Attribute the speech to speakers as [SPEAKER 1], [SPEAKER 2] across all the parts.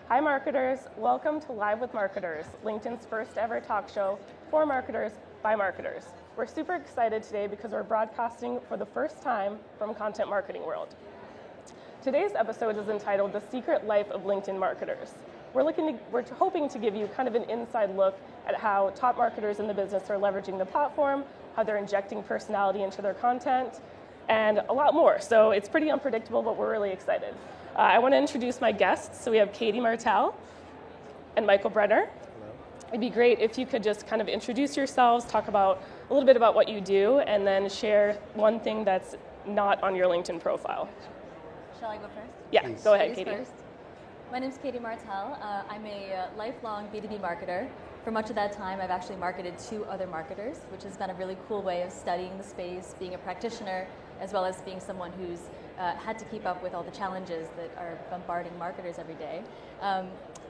[SPEAKER 1] Hi marketers, welcome to Live with Marketers, LinkedIn's first ever talk show for marketers by marketers. We're super excited today because we're broadcasting for the first time from Content Marketing World. Today's episode is entitled The Secret Life of LinkedIn Marketers. We're hoping to give you kind of an inside look at how top marketers in the business are leveraging the platform, how they're injecting personality into their content, and a lot more. So it's pretty unpredictable, but we're really excited. I want to introduce my guests. So we have Katie Martell and Michael Brenner.
[SPEAKER 2] Hello.
[SPEAKER 1] It'd be great if you could just kind of introduce yourselves, talk about a little bit about what you do, and then share one thing that's not on your LinkedIn profile.
[SPEAKER 3] Shall I go first?
[SPEAKER 1] Yeah,
[SPEAKER 2] Please.
[SPEAKER 1] go ahead,
[SPEAKER 3] Ladies
[SPEAKER 1] Katie.
[SPEAKER 3] first. My name is Katie Martell. I'm a lifelong B2B marketer. For much of that time, I've actually marketed to other marketers, which has been a really cool way of studying the space, being a practitioner, as well as being someone who's had to keep up with all the challenges that are bombarding marketers every day.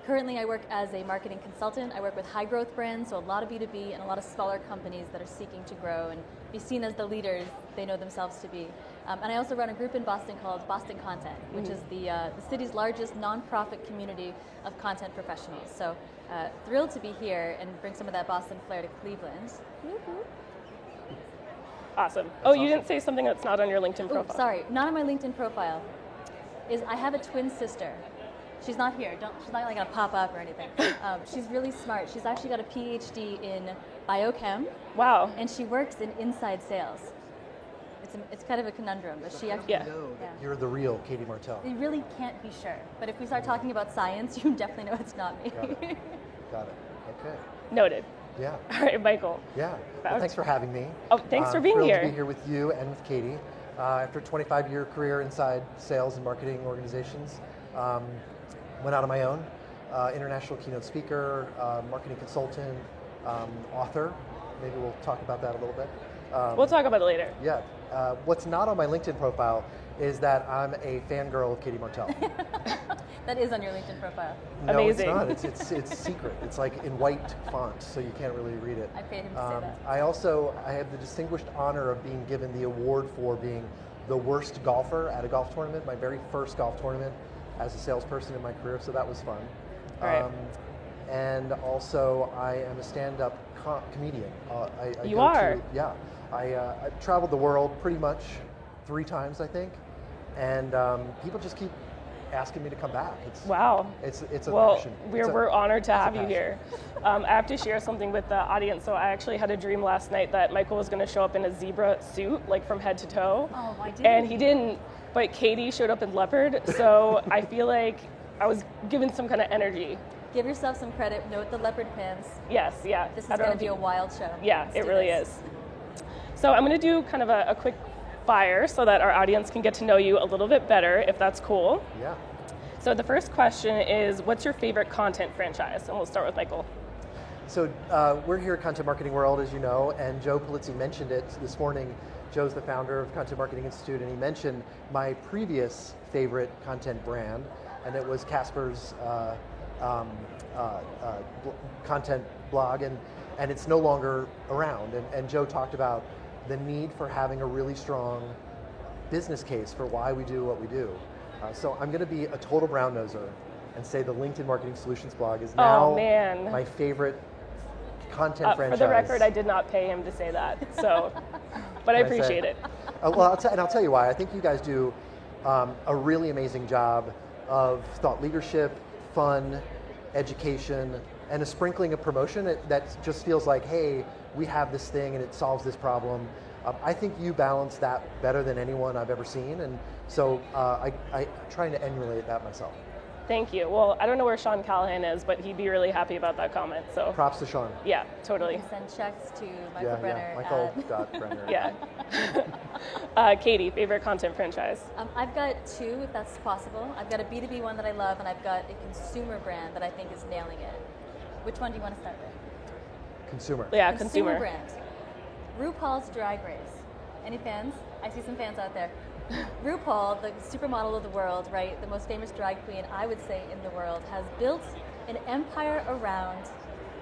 [SPEAKER 3] Currently, I work as a marketing consultant. I work with high growth brands, so a lot of B2B and a lot of smaller companies that are seeking to grow and be seen as the leaders they know themselves to be. And I also run a group in Boston called Boston Content, which is the city's largest nonprofit community of content professionals. So thrilled to be here and bring some of that Boston flair to Cleveland.
[SPEAKER 1] Awesome.
[SPEAKER 2] That's
[SPEAKER 1] You didn't say something that's not on your LinkedIn profile.
[SPEAKER 3] Sorry, not on my LinkedIn profile. I have a twin sister. She's not here. She's not like gonna pop up or anything. She's really smart. She's actually got a PhD in biochem.
[SPEAKER 1] Wow.
[SPEAKER 3] And she works in inside sales. It's kind of a conundrum, but she actually.
[SPEAKER 1] Yeah.
[SPEAKER 2] Know that you're the real Katie Martell.
[SPEAKER 3] You really can't be sure. But if we start talking about science, you definitely know it's not me.
[SPEAKER 2] Got it. Okay.
[SPEAKER 1] Noted.
[SPEAKER 2] Yeah.
[SPEAKER 1] All right, Michael.
[SPEAKER 2] Yeah. Well, thanks for having me.
[SPEAKER 1] Oh, thanks for being
[SPEAKER 2] thrilled
[SPEAKER 1] here.
[SPEAKER 2] to be here with you and with Katie. After a 25-year career inside sales and marketing organizations, went out on my own. International keynote speaker, marketing consultant, author. Maybe we'll talk about that a little bit.
[SPEAKER 1] We'll talk about it later.
[SPEAKER 2] Yeah. What's not on my LinkedIn profile is that I'm a fangirl of Katie Martell.
[SPEAKER 3] That is on your LinkedIn profile.
[SPEAKER 2] No,
[SPEAKER 1] Amazing.
[SPEAKER 2] it's not. It's secret. It's like in white font, so you can't really read it.
[SPEAKER 3] I paid him to say that.
[SPEAKER 2] I have the distinguished honor of being given the award for being the worst golfer at a golf tournament, my very first golf tournament as a salesperson in my career, so that was fun.
[SPEAKER 1] All right.
[SPEAKER 2] And also, I am a stand-up comedian.
[SPEAKER 1] You are?
[SPEAKER 2] I've traveled the world pretty much 3 times, I think, and people just keep asking me to come back.
[SPEAKER 1] Wow.
[SPEAKER 2] It's a passion.
[SPEAKER 1] Well, we're honored to have you
[SPEAKER 2] passion.
[SPEAKER 1] here. I have to share something with the audience. So I actually had a dream last night that Michael was going to show up in a zebra suit, like from head to toe.
[SPEAKER 3] Oh, why didn't
[SPEAKER 1] And he didn't, but Katie showed up in leopard. So I feel like I was given some kind of energy.
[SPEAKER 3] Give yourself some credit. Note the leopard pants.
[SPEAKER 1] Yes, yeah.
[SPEAKER 3] This is
[SPEAKER 1] I don't
[SPEAKER 3] going
[SPEAKER 1] know
[SPEAKER 3] to be
[SPEAKER 1] if
[SPEAKER 3] a wild show.
[SPEAKER 1] Yeah,
[SPEAKER 3] Let's
[SPEAKER 1] it
[SPEAKER 3] do
[SPEAKER 1] really
[SPEAKER 3] this.
[SPEAKER 1] is. So I'm going to do kind of a quick fire so that our audience can get to know you a little bit better, if that's cool.
[SPEAKER 2] Yeah.
[SPEAKER 1] So the first question is, what's your favorite content franchise? And we'll start with Michael.
[SPEAKER 2] So we're here at Content Marketing World, as you know, and Joe Pulizzi mentioned it this morning. Joe's the founder of Content Marketing Institute, and he mentioned my previous favorite content brand, and it was Casper's content blog, and it's no longer around. And Joe talked about the need for having a really strong business case for why we do what we do. So I'm going to be a total brown noser and say the LinkedIn Marketing Solutions blog is now my favorite content franchise.
[SPEAKER 1] For the record, I did not pay him to say that, so, but I appreciate it.
[SPEAKER 2] Well, I'll tell you why. I think you guys do a really amazing job of thought leadership, fun, education, and a sprinkling of promotion that just feels like, hey, we have this thing and it solves this problem. I think you balance that better than anyone I've ever seen, and so I'm trying to emulate that myself.
[SPEAKER 1] Thank you. Well, I don't know where Sean Callahan is, but he'd be really happy about that comment. So
[SPEAKER 2] props to Sean.
[SPEAKER 1] Yeah, totally.
[SPEAKER 3] You can send checks to Michael Brenner.
[SPEAKER 2] Michael.Brenner.
[SPEAKER 1] Yeah. Katie, favorite content franchise?
[SPEAKER 3] I've got 2, if that's possible. I've got a B2B one that I love, and I've got a consumer brand that I think is nailing it. Which one do you want to start with?
[SPEAKER 2] Consumer.
[SPEAKER 1] Yeah,
[SPEAKER 3] Consumer
[SPEAKER 1] consumer.
[SPEAKER 3] brand. RuPaul's Drag Race. Any fans? I see some fans out there. RuPaul, the supermodel of the world, right, the most famous drag queen, I would say, in the world, has built an empire around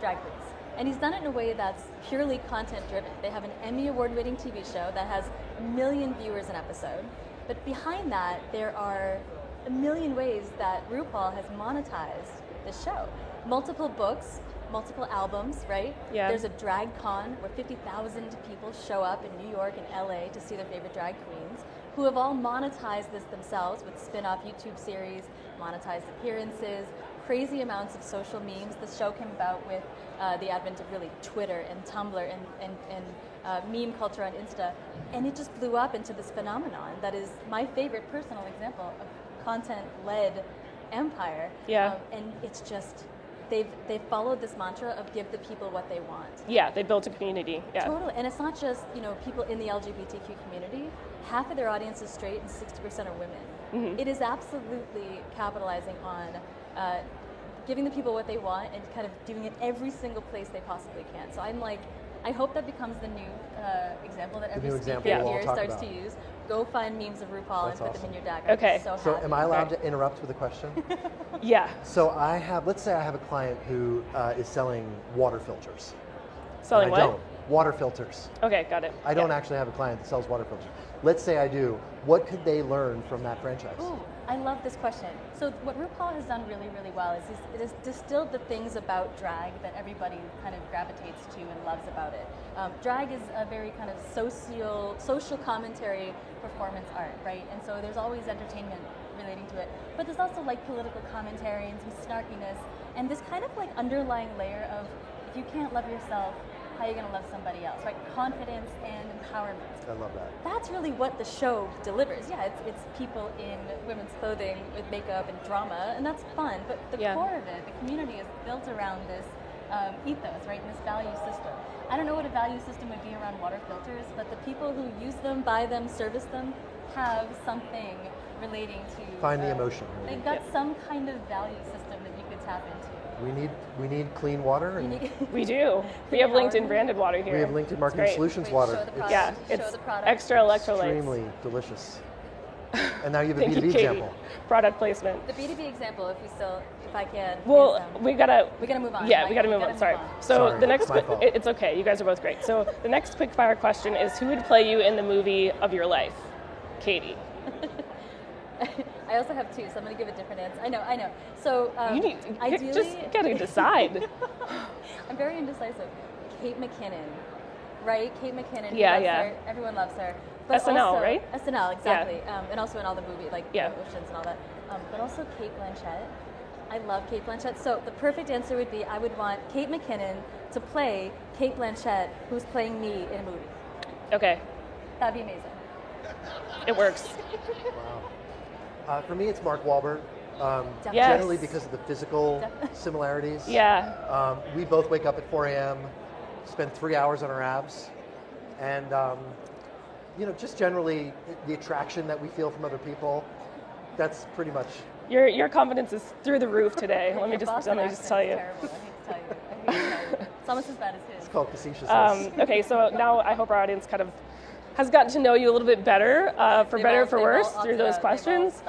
[SPEAKER 3] drag queens. And he's done it in a way that's purely content-driven. They have an Emmy award-winning TV show that has 1 million viewers an episode. But behind that, there are a million ways that RuPaul has monetized this show. Multiple books, multiple albums, right?
[SPEAKER 1] Yeah.
[SPEAKER 3] There's a drag con where 50,000 people show up in New York and LA to see their favorite drag queens, who have all monetized this themselves with spin-off YouTube series, monetized appearances, crazy amounts of social memes. The show came about with the advent of really Twitter and Tumblr and meme culture on Insta, and it just blew up into this phenomenon that is my favorite personal example of content-led empire.
[SPEAKER 1] Yeah.
[SPEAKER 3] And it's just, they've followed this mantra of give the people what they want.
[SPEAKER 1] Yeah, they built a community. Yeah.
[SPEAKER 3] Totally, and it's not just people in the LGBTQ community. Half of their audience is straight and 60% are women.
[SPEAKER 1] Mm-hmm.
[SPEAKER 3] It is absolutely capitalizing on giving the people what they want and kind of doing it every single place they possibly can. So I'm like, I hope that becomes the new example that every speaker here starts to use. Go find memes of RuPaul and put them in your DAG.
[SPEAKER 1] Okay.
[SPEAKER 2] So am I allowed to interrupt with a question?
[SPEAKER 1] Yeah.
[SPEAKER 2] So let's say I have a client who is selling water filters.
[SPEAKER 1] Selling what?
[SPEAKER 2] I don't. Water filters.
[SPEAKER 1] Okay, got it.
[SPEAKER 2] I don't actually have a client that sells water filters. Let's say I do. What could they learn from that franchise?
[SPEAKER 3] Ooh, I love this question. So what RuPaul has done really, really well is it has distilled the things about drag that everybody kind of gravitates to and loves about it. Drag is a very kind of social commentary performance art, right? And so there's always entertainment relating to it. But there's also like political commentary and some snarkiness and this kind of like underlying layer of if you can't love yourself, how are you going to love somebody else, right? Confidence and empowerment.
[SPEAKER 2] I love that.
[SPEAKER 3] That's really what the show delivers. Yeah, it's people in women's clothing with makeup and drama, and that's fun. But the core of it, the community is built around this ethos, right? And this value system. I don't know what a value system would be around water filters, but the people who use them, buy them, service them, have something relating to...
[SPEAKER 2] Find the emotion.
[SPEAKER 3] They've got some kind of value system that you could tap into.
[SPEAKER 2] We need clean water.
[SPEAKER 1] We do. We have LinkedIn branded water here.
[SPEAKER 2] We have LinkedIn Marketing Solutions water.
[SPEAKER 1] It's extra electrolytes.
[SPEAKER 2] Extremely delicious. And now you have a B2B example.
[SPEAKER 1] Product placement.
[SPEAKER 3] The B2B example, if I can.
[SPEAKER 1] Well, we gotta
[SPEAKER 3] move on.
[SPEAKER 1] Yeah, we gotta move on. Sorry. So the next, it's okay. You guys are both great. So the next quick fire question is, who would play you in the movie of your life? Katie.
[SPEAKER 3] I also have two, so I'm going to give a different answer. I know. So ideally,
[SPEAKER 1] just gotta decide.
[SPEAKER 3] I'm very indecisive. Kate McKinnon, right? Kate McKinnon.
[SPEAKER 1] Yeah.
[SPEAKER 3] Everyone loves her. But
[SPEAKER 1] SNL,
[SPEAKER 3] also,
[SPEAKER 1] right?
[SPEAKER 3] SNL, exactly. Yeah. And also in all the movies, like
[SPEAKER 1] yeah.
[SPEAKER 3] Oceans and all that. But also Kate Blanchett. I love Kate Blanchett. So the perfect answer would be I would want Kate McKinnon to play Kate Blanchett, who's playing me in a movie.
[SPEAKER 1] Okay.
[SPEAKER 3] That'd be amazing.
[SPEAKER 1] It works.
[SPEAKER 2] Wow. For me, it's Mark Wahlberg.
[SPEAKER 1] Yes.
[SPEAKER 2] Generally because of the physical similarities.
[SPEAKER 1] Yeah.
[SPEAKER 2] We both wake up at 4 a.m., spend 3 hours on our abs, and just generally the attraction that we feel from other people. That's pretty much.
[SPEAKER 1] Your confidence is through the roof today. Let me just tell you.
[SPEAKER 3] Terrible. I hate to tell you. It's almost as bad as his.
[SPEAKER 2] It's called facetiousness.
[SPEAKER 1] Okay, so now I hope our audience kind of has gotten to know you a little bit better, for better or for worse, through those questions.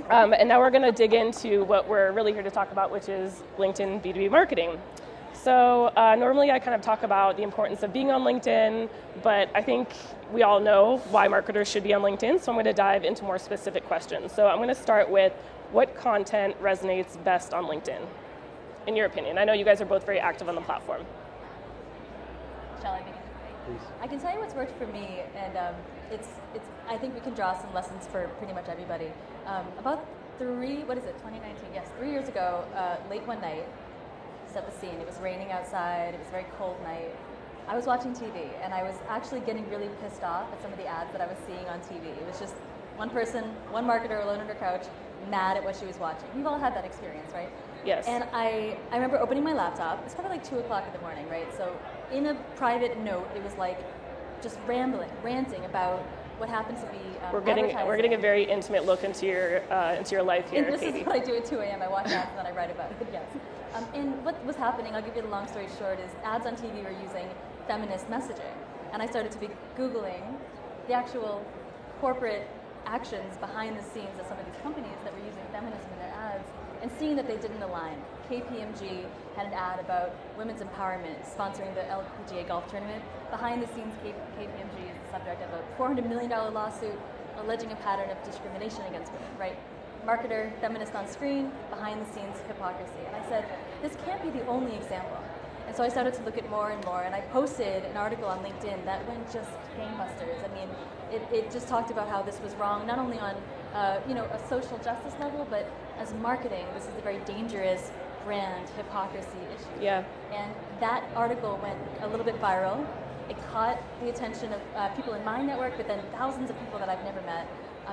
[SPEAKER 1] And now we're going to dig into what we're really here to talk about, which is LinkedIn B2B marketing. So normally I kind of talk about the importance of being on LinkedIn, but I think we all know why marketers should be on LinkedIn, so I'm going to dive into more specific questions. So I'm going to start with what content resonates best on LinkedIn, in your opinion? I know you guys are both very active on the platform.
[SPEAKER 3] Shall I begin?
[SPEAKER 2] Please.
[SPEAKER 3] I can tell you what's worked for me, and it's. I think we can draw some lessons for pretty much everybody. About 2019? Yes, 3 years ago, late one night, set the scene. It was raining outside. It was a very cold night. I was watching TV, and I was actually getting really pissed off at some of the ads that I was seeing on TV. It was just one person, one marketer alone on her couch, mad at what she was watching. We've all had that experience, right?
[SPEAKER 1] Yes.
[SPEAKER 3] And I remember opening my laptop. It's probably like 2 o'clock in the morning, right? So in a private note, it was like just ranting about what happens to be
[SPEAKER 1] we're getting a very intimate look into your life here,
[SPEAKER 3] and this
[SPEAKER 1] Katie.
[SPEAKER 3] is what I do at 2 a.m. I watch ads and then I write about it. Yes. And what was happening, I'll give you the long story short, is ads on TV were using feminist messaging. And I started to be Googling the actual corporate actions behind the scenes of some of these companies that were using feminism in their ads and seeing that they didn't align. KPMG had an ad about women's empowerment sponsoring the LPGA golf tournament. Behind the scenes, KPMG is the subject of a $400 million lawsuit alleging a pattern of discrimination against women, right? marketer, feminist on screen, behind the scenes hypocrisy. And I said, this can't be the only example. And so I started to look at more and more, and I posted an article on LinkedIn that went just gangbusters. I mean, it just talked about how this was wrong, not only on a social justice level, but as marketing, this is a very dangerous brand hypocrisy issue.
[SPEAKER 1] Yeah.
[SPEAKER 3] And that article went a little bit viral. It caught the attention of people in my network, but then thousands of people that I've never met.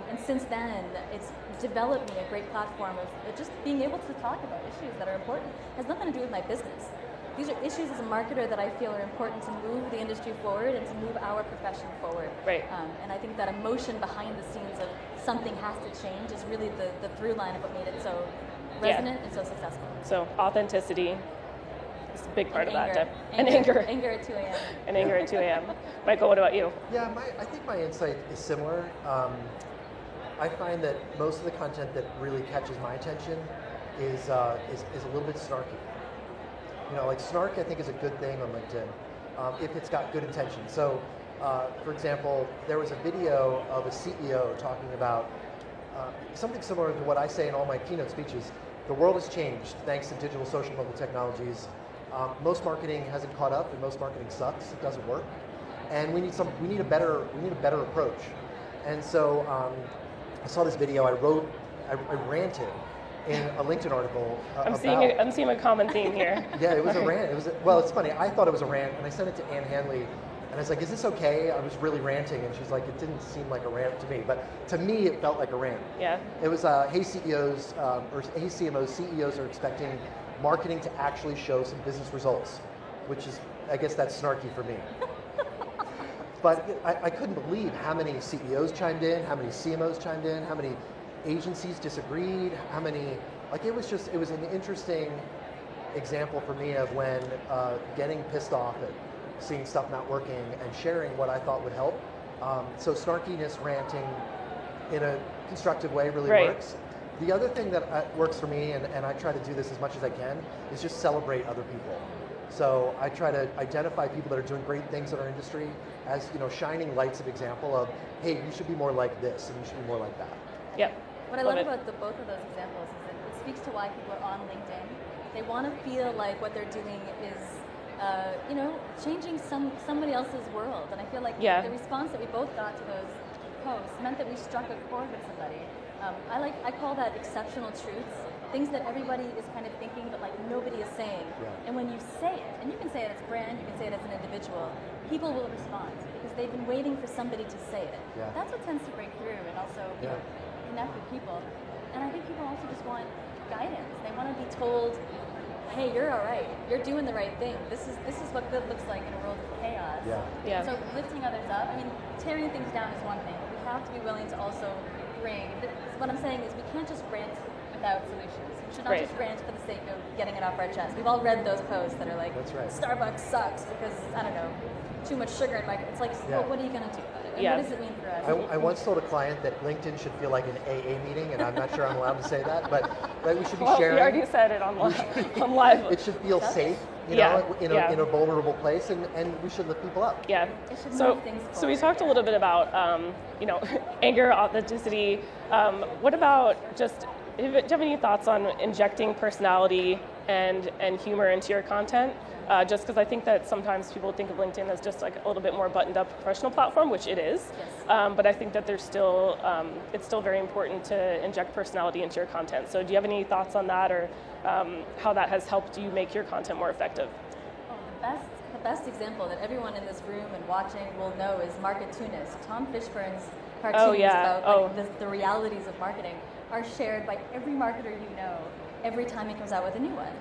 [SPEAKER 3] And since then, it's developed me a great platform of just being able to talk about issues that are important. It has nothing to do with my business. These are issues as a marketer that I feel are important to move the industry forward and to move our profession forward.
[SPEAKER 1] Right.
[SPEAKER 3] And I think that emotion behind the scenes of something has to change is really the through line of what made it so resonant and so successful.
[SPEAKER 1] So authenticity is a big part
[SPEAKER 3] and
[SPEAKER 1] of
[SPEAKER 3] anger.
[SPEAKER 1] that. And anger.
[SPEAKER 3] Anger at 2 a.m.
[SPEAKER 1] And anger at 2 a.m. Michael, what about you?
[SPEAKER 2] Yeah, I think my insight is similar. I find that most of the content that really catches my attention is a little bit snarky. Like snark, I think, is a good thing on LinkedIn if it's got good intention. So, for example, there was a video of a CEO talking about something similar to what I say in all my keynote speeches. The world has changed thanks to digital social mobile technologies. Most marketing hasn't caught up, and most marketing sucks. It doesn't work, and we need a better approach. And so I saw this video. I ranted in a LinkedIn article.
[SPEAKER 1] I'm seeing a common theme here.
[SPEAKER 2] Yeah, it was a rant. It's funny. I thought it was a rant, and I sent it to Ann Hanley, and I was like, "Is this okay?" I was really ranting, and she's like, "It didn't seem like a rant to me," but to me, it felt like a rant.
[SPEAKER 1] Yeah.
[SPEAKER 2] It was, "Hey CEOs or hey CMOs, CEOs are expecting marketing to actually show some business results," which is, I guess, that's snarky for me. But I couldn't believe how many CEOs chimed in, how many CMOs chimed in, how many agencies disagreed, how many, it was an interesting example for me of when getting pissed off at seeing stuff not working and sharing what I thought would help. So snarkiness, ranting in a constructive way really works. The other thing that works for me, and I try to do this as much as I can, is just celebrate other people. So I try to identify people that are doing great things in our industry as shining lights of example of, hey, you should be more like this and you should be more like that.
[SPEAKER 1] Yep.
[SPEAKER 3] What I love about both of those examples is that it speaks to why people are on LinkedIn. They want to feel like what they're doing is, changing somebody else's world. And I feel like the response that we both got to those posts meant that we struck a chord with somebody. I call that exceptional truths, things that everybody is kind of thinking, but nobody is saying. Yeah. And when you say it, and you can say it as a brand, you can say it as an individual, people will respond because they've been waiting for somebody to say it. Yeah. That's what tends to break through and also connect with people. And I think people also just want guidance. They want to be told, hey, you're all right. You're doing the right thing. This is what good looks like in a world of chaos.
[SPEAKER 2] Yeah.
[SPEAKER 1] Yeah.
[SPEAKER 3] So lifting others up, tearing things down is one thing. We have to be willing to also bring, what I'm saying is we can't just rant without solutions. We should not just rant for the sake of getting it off our chest. We've all read those posts that are like, Starbucks sucks because, I don't know, too much sugar in my, it's like, well, what are you going to do about it? And what does it mean for us?
[SPEAKER 2] I once told a client that LinkedIn should feel like an AA meeting, and I'm not sure I'm allowed to say that, but we should be sharing.
[SPEAKER 1] We already said it on live.
[SPEAKER 2] It should feel safe, in a vulnerable place, and we should lift people up.
[SPEAKER 1] Yeah.
[SPEAKER 3] It should move things forward.
[SPEAKER 1] So we talked a little bit about, anger, authenticity. What about just, do you have any thoughts on injecting personality and humor into your content? Just because I think that sometimes people think of LinkedIn as just a little bit more buttoned up professional platform, which it is. Yes. But I think that there's still, it's still very important to inject personality into your content. So do you have any thoughts on that, or how that has helped you make your content more effective?
[SPEAKER 3] Oh, the best example that everyone in this room and watching will know is Marketoonist. Tom Fishburne's cartoons about the realities of marketing are shared by every marketer you know every time he comes out with a new one.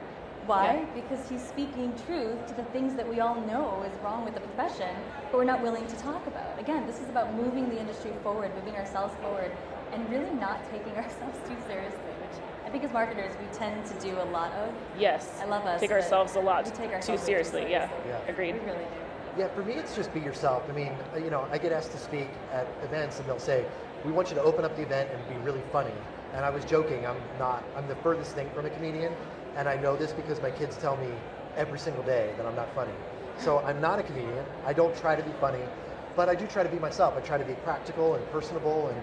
[SPEAKER 3] Why? Yeah. Because he's speaking truth to the things that we all know is wrong with the profession, but we're not willing to talk about. Again, this is about moving the industry forward, moving ourselves forward, and really not taking ourselves too seriously, which I think as marketers we tend to do a lot of.
[SPEAKER 1] Yes.
[SPEAKER 3] I love us.
[SPEAKER 1] Take ourselves a lot
[SPEAKER 3] too
[SPEAKER 1] seriously. Yeah. Agreed.
[SPEAKER 3] We really do.
[SPEAKER 2] Yeah, for me it's just be yourself. I get asked to speak at events and they'll say, we want you to open up the event and be really funny. And I was joking, I'm the furthest thing from a comedian. And I know this because my kids tell me every single day that I'm not funny. So I'm not a comedian. I don't try to be funny, but I do try to be myself. I try to be practical and personable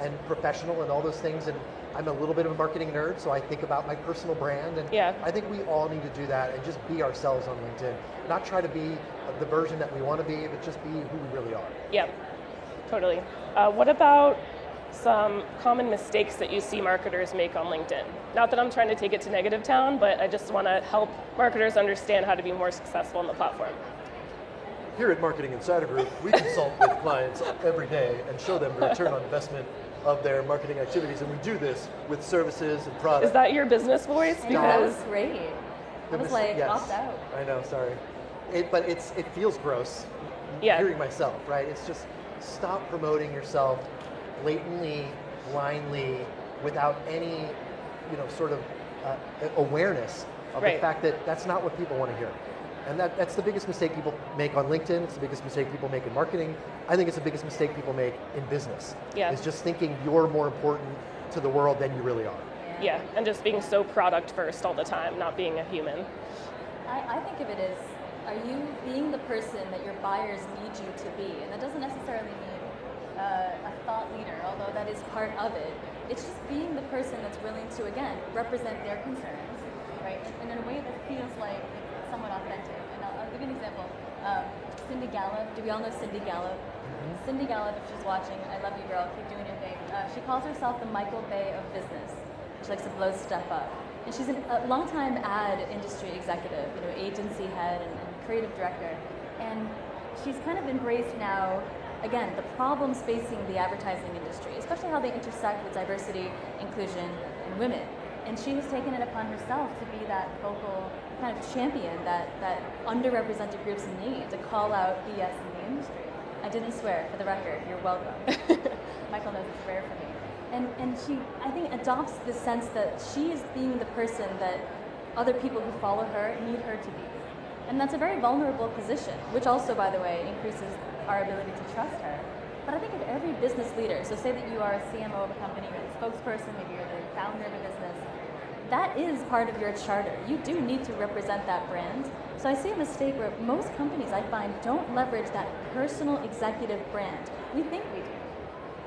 [SPEAKER 2] and professional and all those things, and I'm a little bit of a marketing nerd, so I think about my personal brand, and I think we all need to do that and just be ourselves on LinkedIn. Not try to be the version that we want to be, but just be who we really are.
[SPEAKER 1] Yeah, totally. What about some common mistakes that you see marketers make on LinkedIn? Not that I'm trying to take it to negative town, but I just want to help marketers understand how to be more successful on the platform.
[SPEAKER 2] Here at Marketing Insider Group, we consult with clients every day and show them the return on investment of their marketing activities, and we do this with services and products.
[SPEAKER 1] Is that your business voice?
[SPEAKER 3] That was great. I was like, opt out.
[SPEAKER 2] I know, sorry. But it feels gross hearing myself, right? It's just stop promoting yourself blatantly, blindly, without any, sort of awareness of the fact that that's not what people want to hear. And that's the biggest mistake people make on LinkedIn. It's the biggest mistake people make in marketing. I think it's the biggest mistake people make in business. Yeah. Is just thinking you're more important to the world than you really are.
[SPEAKER 1] Yeah, and just being so product first all the time, not being a human.
[SPEAKER 3] I think of it as, are you being the person that your buyers need you to be? And that doesn't necessarily mean a thought leader, although that is part of it. It's just being the person that's willing to, again, represent their concerns, right? And in a way that feels like somewhat authentic. And I'll give you an example. Cindy Gallup, do we all know Cindy Gallup? Mm-hmm. Cindy Gallup, if she's watching, I love you, girl, keep doing your thing. She calls herself the Michael Bay of business. She likes to blow stuff up. And she's a longtime ad industry executive, agency head and creative director. And she's kind of embraced now, again, the problems facing the advertising industry, especially how they intersect with diversity, inclusion, and women. And she has taken it upon herself to be that vocal kind of champion that underrepresented groups need, to call out BS in the industry. I didn't swear, for the record, you're welcome. Michael knows it's rare for me. And she, I think, adopts the sense that she is being the person that other people who follow her need her to be. And that's a very vulnerable position, which also, by the way, increases our ability to trust her. But I think of every business leader, so say that you are a CMO of a company, you're the spokesperson, maybe you're the founder of a business, that is part of your charter. You do need to represent that brand. So I see a mistake where most companies, I find, don't leverage that personal executive brand. We think we do.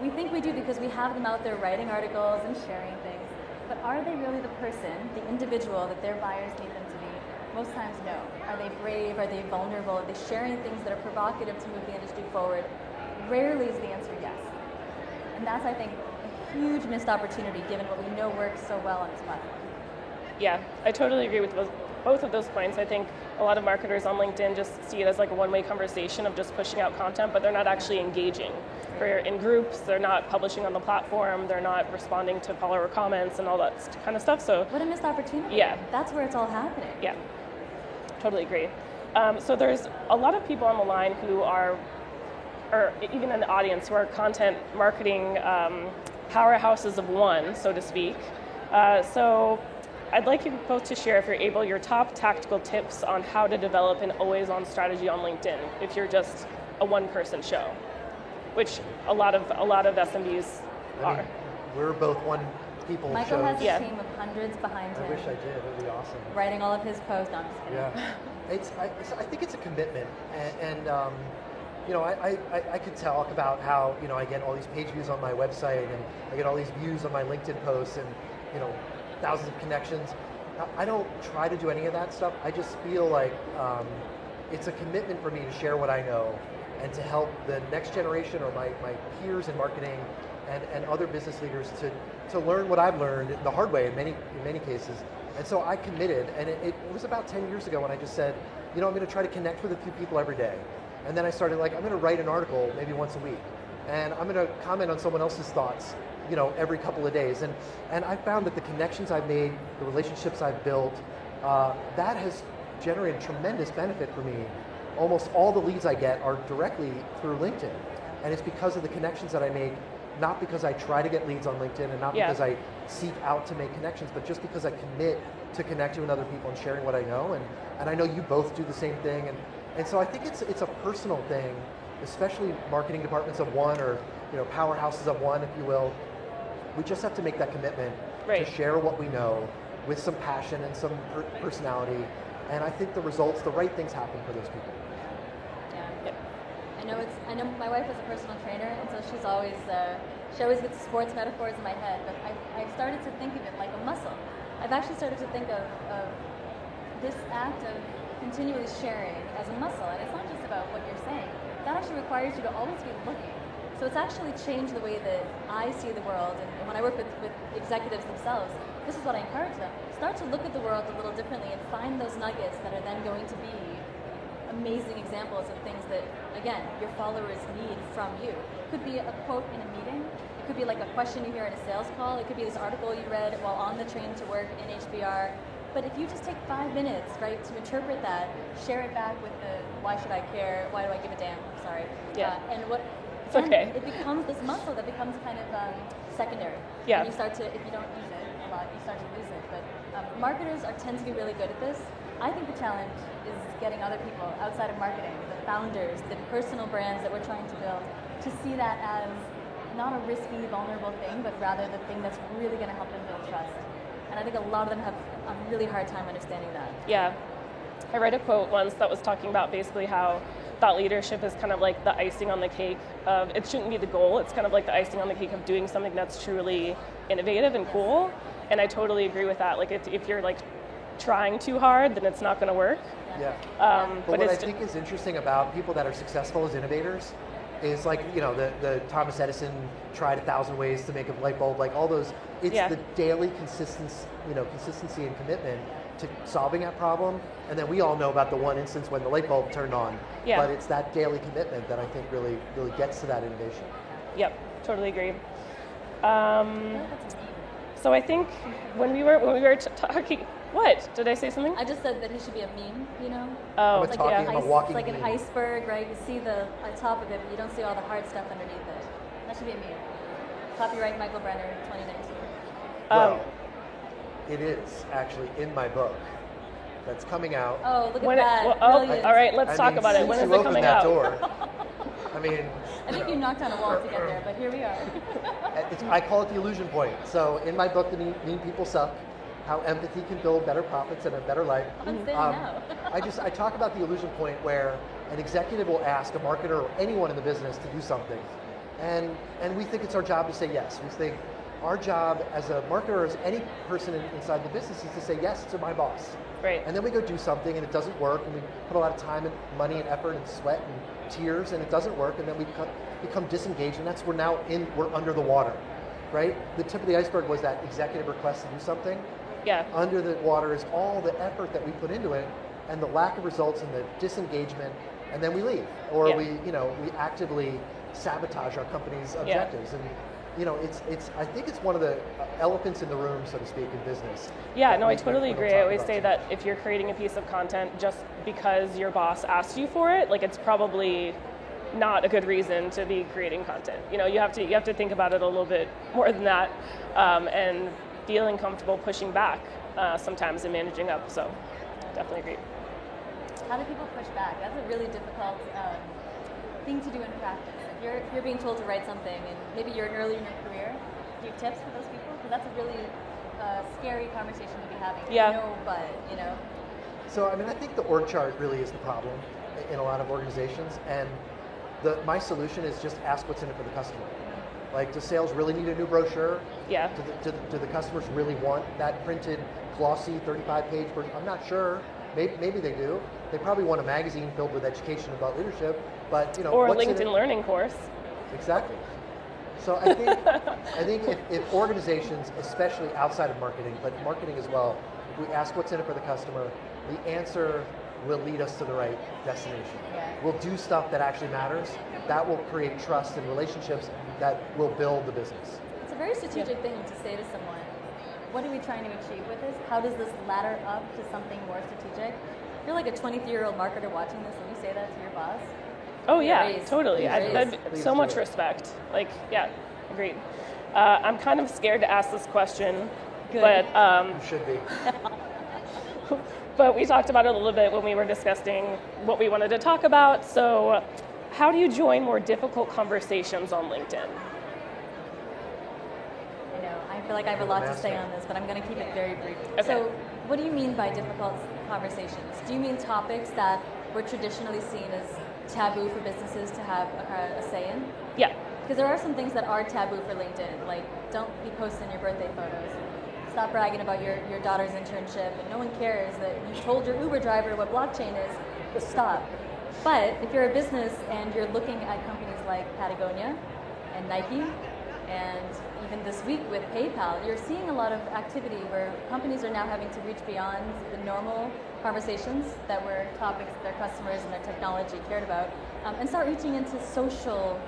[SPEAKER 3] We think we do because we have them out there writing articles and sharing things. But are they really the person, the individual that their buyers need them to be? Most times, no. Are they brave? Are they vulnerable? Are they sharing things that are provocative to move the industry forward? Rarely is the answer yes. And that's, I think, a huge missed opportunity given what we know works so well on this platform.
[SPEAKER 1] Yeah, I totally agree with both of those points. I think a lot of marketers on LinkedIn just see it as like a one-way conversation of just pushing out content, but they're not actually engaging. They're in groups, they're not publishing on the platform, they're not responding to follower comments and all that kind of stuff. So
[SPEAKER 3] what a missed opportunity.
[SPEAKER 1] Yeah.
[SPEAKER 3] That's where it's all happening.
[SPEAKER 1] Yeah, totally agree. So there's a lot of people on the line who are, or even in the audience, who are content marketing powerhouses of one, so to speak. So I'd like you both to share, if you're able, your top tactical tips on how to develop an always-on strategy on LinkedIn if you're just a one-person show, which a lot of SMBs are.
[SPEAKER 2] We're both one-people
[SPEAKER 3] Michael
[SPEAKER 2] shows.
[SPEAKER 3] has a team of hundreds behind him.
[SPEAKER 2] I wish I did. It would be awesome.
[SPEAKER 3] Writing all of his posts. No, I'm just kidding.
[SPEAKER 2] Yeah, I think it's a commitment, and I could talk about how I get all these page views on my website, and I get all these views on my LinkedIn posts, and thousands of connections. I don't try to do any of that stuff. I just feel like it's a commitment for me to share what I know and to help the next generation or my peers in marketing and other business leaders to learn what I've learned the hard way in many cases. And so I committed, and it was about 10 years ago when I just said, I'm going to try to connect with a few people every day. And then I started I'm going to write an article maybe once a week. And I'm going to comment on someone else's thoughts every couple of days. And I found that the connections I've made, the relationships I've built, that has generated tremendous benefit for me. Almost all the leads I get are directly through LinkedIn. And it's because of the connections that I make, not because I try to get leads on LinkedIn and not because I seek out to make connections, but just because I commit to connecting with other people and sharing what I know. And I know you both do the same thing. And so I think it's a personal thing, especially marketing departments of one or powerhouses of one, if you will. We just have to make that commitment to share what we know with some passion and some personality. And I think the right things happen for those people.
[SPEAKER 3] Yeah. And I know my wife is a personal trainer, and so she always gets sports metaphors in my head, but I've started to think of it like a muscle. I've actually started to think of this act of continually sharing as a muscle, and it's not just about what you're saying. That actually requires you to always be looking. So it's actually changed the way that I see the world, and when I work with executives themselves, this is what I encourage them. Start to look at the world a little differently and find those nuggets that are then going to be amazing examples of things that, again, your followers need from you. It could be a quote in a meeting. It could be like a question you hear in a sales call. It could be this article you read while on the train to work in HBR. But if you just take 5 minutes, right, to interpret that, share it back with the why should I care, why do I give a damn, I'm sorry.
[SPEAKER 1] Yeah.
[SPEAKER 3] And what
[SPEAKER 1] it's okay.
[SPEAKER 3] it becomes this muscle that becomes kind of secondary.
[SPEAKER 1] Yeah.
[SPEAKER 3] And you start to, if you don't use it a lot, you start to lose it. But marketers tend to be really good at this. I think the challenge is getting other people outside of marketing, the founders, the personal brands that we're trying to build, to see that as not a risky, vulnerable thing, but rather the thing that's really going to help them build trust. And I think a lot of them have a really hard time understanding that.
[SPEAKER 1] Yeah. I read a quote once that was talking about basically how thought leadership is kind of like the icing on the cake of, it shouldn't be the goal, it's kind of like the icing on the cake of doing something that's truly innovative and cool. And I totally agree with that. Like if you're like trying too hard, then it's not going to work.
[SPEAKER 2] Yeah.
[SPEAKER 1] But
[SPEAKER 2] what I think is interesting about people that are successful as innovators is like, the Thomas Edison tried 1,000 ways to make a light bulb, like all those, it's the daily consistency and commitment to solving that problem. And then we all know about the one instance when the light bulb turned on. Yeah. But it's that daily commitment that I think really gets to that innovation.
[SPEAKER 1] Yep, totally agree. So I think when we were talking, what? Did I say something?
[SPEAKER 3] I just said that he should be a meme,
[SPEAKER 1] Oh,
[SPEAKER 3] it's like an
[SPEAKER 2] meme.
[SPEAKER 3] iceberg, right? You see the top of it, but you don't see all the hard stuff underneath it. That should be a meme. Copyright Michael Brenner, 2019.
[SPEAKER 2] Well, it is actually in my book that's coming out.
[SPEAKER 3] Oh, look at that.
[SPEAKER 1] All right, let's talk about it. When is it coming out?
[SPEAKER 2] Door, I mean,
[SPEAKER 3] I think you knocked on a wall to get there, but here we are.
[SPEAKER 2] I call it the illusion point. So in my book, The Mean People Suck, how empathy can build better profits and a better life. I talk about the illusion point where an executive will ask a marketer or anyone in the business to do something. And we think it's our job to say yes. We think our job as a marketer, as any person inside the business, is to say yes to my boss.
[SPEAKER 1] Right.
[SPEAKER 2] And then we go do something and it doesn't work, and we put a lot of time and money and effort and sweat and tears, and it doesn't work, and then we become disengaged, and that's we're under the water, right? The tip of the iceberg was that executive request to do something.
[SPEAKER 1] Yeah.
[SPEAKER 2] Under the water is all the effort that we put into it, and the lack of results and the disengagement, and then we leave, or we actively sabotage our company's objectives. And I think it's one of the elephants in the room, so to speak, in business.
[SPEAKER 1] Yeah, no, I totally agree. I always say that if you're creating a piece of content just because your boss asked you for it, like it's probably not a good reason to be creating content. You have to think about it a little bit more than that, and feeling comfortable pushing back sometimes and managing up. So, definitely agree.
[SPEAKER 3] How do people push back? That's a really difficult thing to do in practice. If you're being told to write something, and maybe you're early in your career, do you have tips for those people? Because that's a really scary conversation to be having.
[SPEAKER 1] Yeah.
[SPEAKER 2] So, I think the org chart really is the problem in a lot of organizations, and my solution is just ask what's in it for the customer. Like, does sales really need a new brochure?
[SPEAKER 1] Yeah.
[SPEAKER 2] Do the customers really want that printed, glossy, 35-page version? I'm not sure. Maybe they do. They probably want a magazine filled with education about leadership, but
[SPEAKER 1] or a LinkedIn Learning course.
[SPEAKER 2] Exactly. So I think if organizations, especially outside of marketing, but marketing as well, if we ask what's in it for the customer, the answer will lead us to the right destination.
[SPEAKER 3] Yeah.
[SPEAKER 2] We'll do stuff that actually matters. That will create trust and relationships that will build the business.
[SPEAKER 3] It's a very strategic thing to say to someone, what are we trying to achieve with this? How does this ladder up to something more strategic? If you're like a 23-year-old marketer watching this and you say that to your boss,
[SPEAKER 1] oh yeah, totally. That'd be so much respect. Like, yeah, agreed. I'm kind of scared to ask this question, but
[SPEAKER 2] you should be.
[SPEAKER 1] But we talked about it a little bit when we were discussing what we wanted to talk about. So, how do you join more difficult conversations on LinkedIn?
[SPEAKER 3] I feel like I have a lot to say on this, but I'm going to keep it very brief.
[SPEAKER 1] Okay.
[SPEAKER 3] So, what do you mean by difficult conversations? Do you mean topics that were traditionally seen as taboo for businesses to have a say in?
[SPEAKER 1] Yeah.
[SPEAKER 3] Because there are some things that are taboo for LinkedIn, like don't be posting your birthday photos. Stop bragging about your daughter's internship, and no one cares that you told your Uber driver what blockchain is. Just stop. But if you're a business and you're looking at companies like Patagonia and Nike, and even this week with PayPal, you're seeing a lot of activity where companies are now having to reach beyond the normal conversations that were topics that their customers and their technology cared about, and start reaching into social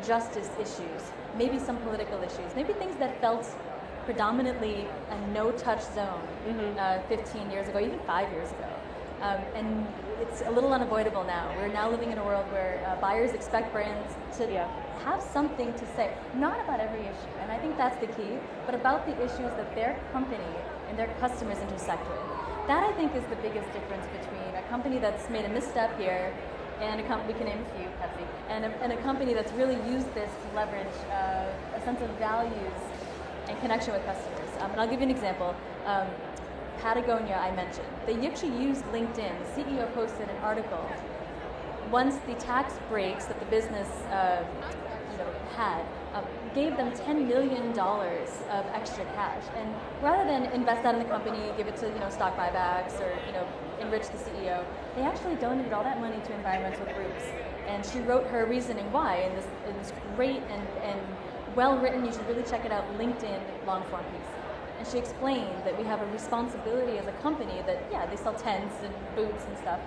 [SPEAKER 3] justice issues, maybe some political issues, maybe things that felt predominantly a no-touch zone 15 years ago, even 5 years ago. And it's a little unavoidable now. We're now living in a world where buyers expect brands to have something to say, not about every issue, and I think that's the key, but about the issues that their company and their customers intersect with. That, I think, is the biggest difference between a company that's made a misstep here and a company, we can name a few, Pepsi, and a company that's really used this to leverage a sense of values and connection with customers. And I'll give you an example. Patagonia, I mentioned. They actually used LinkedIn. The CEO posted an article. Once the tax breaks that the business had, gave them $10 million of extra cash. And rather than invest that in the company, give it to stock buybacks or enrich the CEO, they actually donated all that money to environmental groups. And she wrote her reasoning why in this great and well-written, you should really check it out, LinkedIn long-form piece. And she explained that we have a responsibility as a company that, they sell tents and boots and stuff,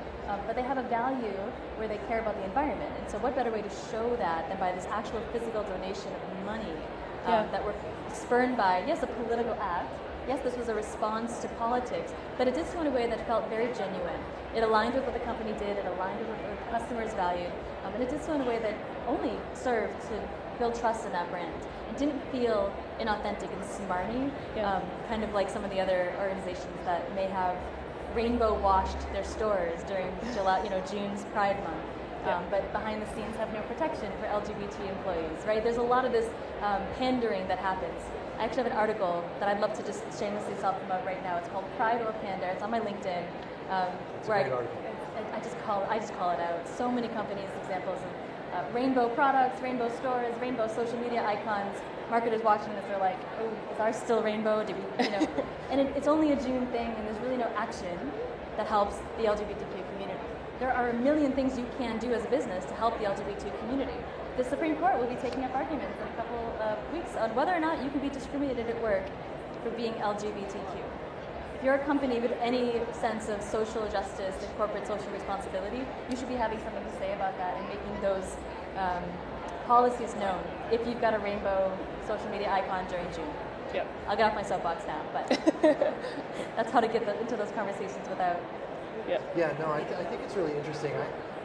[SPEAKER 3] but they have a value where they care about the environment. And so what better way to show that than by this actual physical donation of money that were spurned by, yes, a political act. Yes, this was a response to politics, but it did so in a way that felt very genuine. It aligned with what the company did, it aligned with what the customers valued, and it did so in a way that only served to build trust in that brand. It didn't feel inauthentic and smarmy, kind of like some of the other organizations that may have rainbow washed their stores during June's Pride Month, but behind the scenes have no protection for LGBT employees, right? There's a lot of this pandering that happens. I actually have an article that I'd love to just shamelessly self-promote right now. It's called Pride or Pander. It's on my LinkedIn.
[SPEAKER 2] It's a great article.
[SPEAKER 3] I just call it out. So many companies, examples of rainbow products, rainbow stores, rainbow social media icons. Marketers watching this are like, oh, is ours still rainbow? Do we, And it's only a June thing, and there's really no action that helps the LGBTQ community. There are a million things you can do as a business to help the LGBT community. The Supreme Court will be taking up arguments in a couple of weeks on whether or not you can be discriminated at work for being LGBTQ. If you're a company with any sense of social justice and corporate social responsibility, you should be having something to say about that and making those policies known if you've got a rainbow social media icon during June.
[SPEAKER 1] Yep.
[SPEAKER 3] I'll get off my soapbox now, but that's how to get into those conversations without...
[SPEAKER 2] I think it's really interesting.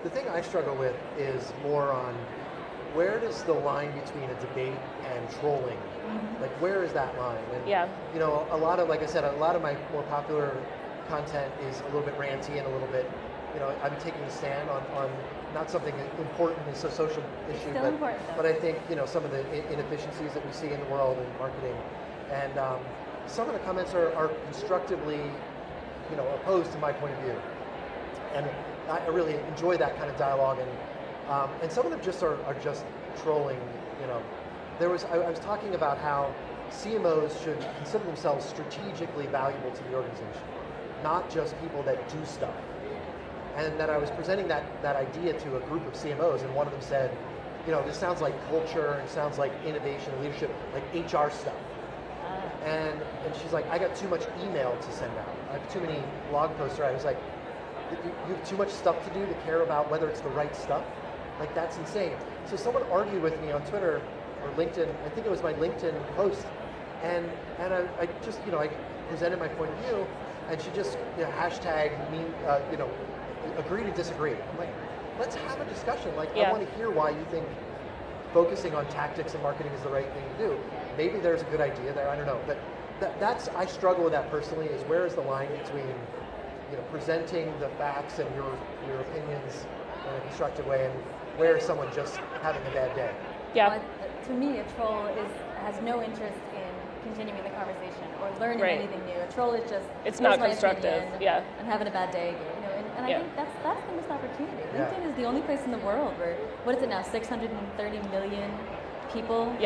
[SPEAKER 2] The thing I struggle with is more on where does the line between a debate and trolling, like where is that line? And a lot of, like I said, a lot of my more popular content is a little bit ranty and a little bit, I'm taking a stand on not something important as a social issue, but I think some of the inefficiencies that we see in the world in marketing, and some of the comments are constructively opposed to my point of view, and I really enjoy that kind of dialogue, and some of them just are just trolling. I was talking about how CMOs should consider themselves strategically valuable to the organization, not just people that do stuff. And that I was presenting that idea to a group of CMOs, and one of them said, this sounds like culture, and sounds like innovation and leadership, like HR stuff. And she's like, I got too much email to send out. I have too many blog posts. I was like, you have too much stuff to do to care about whether it's the right stuff? Like, that's insane. So someone argued with me on Twitter or LinkedIn, I think it was my LinkedIn post, and I just, I presented my point of view, and she just hashtag me, agree to disagree. I'm like, let's have a discussion. Like, I want to hear why you think focusing on tactics and marketing is the right thing to do. Maybe there's a good idea there, I don't know. But that's I struggle with that personally, is where is the line between presenting the facts and your opinions in a constructive way, and where is someone just having a bad day?
[SPEAKER 3] Well, to me, a troll has no interest in continuing the conversation or learning anything new. A troll is just,
[SPEAKER 1] it's not constructive.
[SPEAKER 3] I'm having a bad day. And I think that's the missed opportunity. LinkedIn is the only place in the world where, what is it now, 630 million people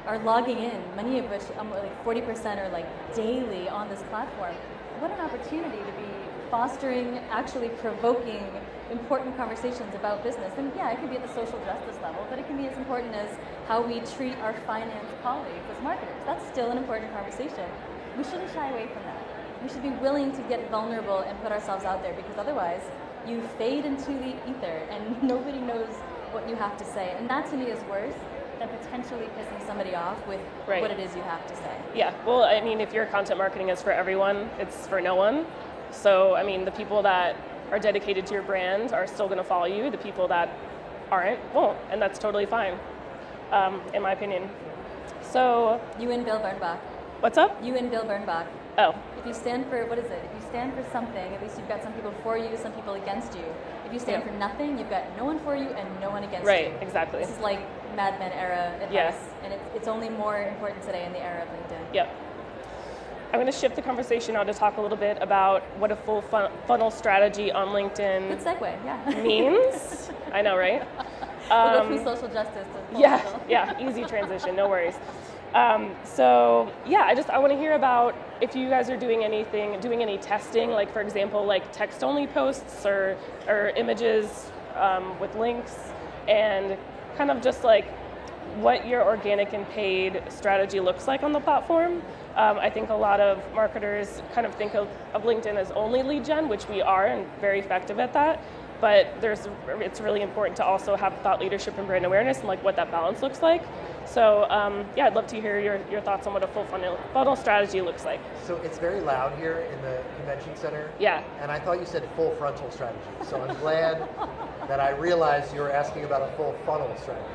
[SPEAKER 3] are logging in, many of which, like 40% are like daily on this platform. What an opportunity to be fostering, actually provoking important conversations about business. And yeah, it can be at the social justice level, but it can be as important as how we treat our finance colleagues as marketers. That's still an important conversation. We shouldn't shy away from that. We should be willing to get vulnerable and put ourselves out there, because otherwise you fade into the ether and nobody knows what you have to say. And that to me is worse than potentially pissing somebody off with what it is you have to say.
[SPEAKER 1] Yeah, well, I mean, if your content marketing is for everyone, it's for no one. So, I mean, the people that are dedicated to your brand are still going to follow you. The people that aren't won't, and that's totally fine, in my opinion. So,
[SPEAKER 3] you and Bill Bernbach.
[SPEAKER 1] What's up?
[SPEAKER 3] You and Bill Bernbach.
[SPEAKER 1] Oh.
[SPEAKER 3] If you stand for, what is it? If you stand for something, at least you've got some people for you, some people against you. If you stand for nothing, you've got no one for you and no one against you.
[SPEAKER 1] Right, exactly.
[SPEAKER 3] This is like Mad Men era advice, and it's only more important today in the era of LinkedIn.
[SPEAKER 1] Yep. I'm going to shift the conversation now to talk a little bit about what a full funnel strategy on LinkedIn
[SPEAKER 3] Good segue,
[SPEAKER 1] means. I know, right?
[SPEAKER 3] We'll go through social justice to full funnel.
[SPEAKER 1] Easy transition, no worries. I want to hear about if you guys are doing any testing, like for example, like text-only posts or images with links, and kind of just like what your organic and paid strategy looks like on the platform. I think a lot of marketers kind of think of LinkedIn as only lead gen, which we are and very effective at that. But it's really important to also have thought leadership and brand awareness and like what that balance looks like. So I'd love to hear your thoughts on what a full funnel strategy looks like.
[SPEAKER 2] So it's very loud here in the convention center.
[SPEAKER 1] Yeah.
[SPEAKER 2] And I thought you said full frontal strategy. So I'm glad that I realized you were asking about a full funnel strategy.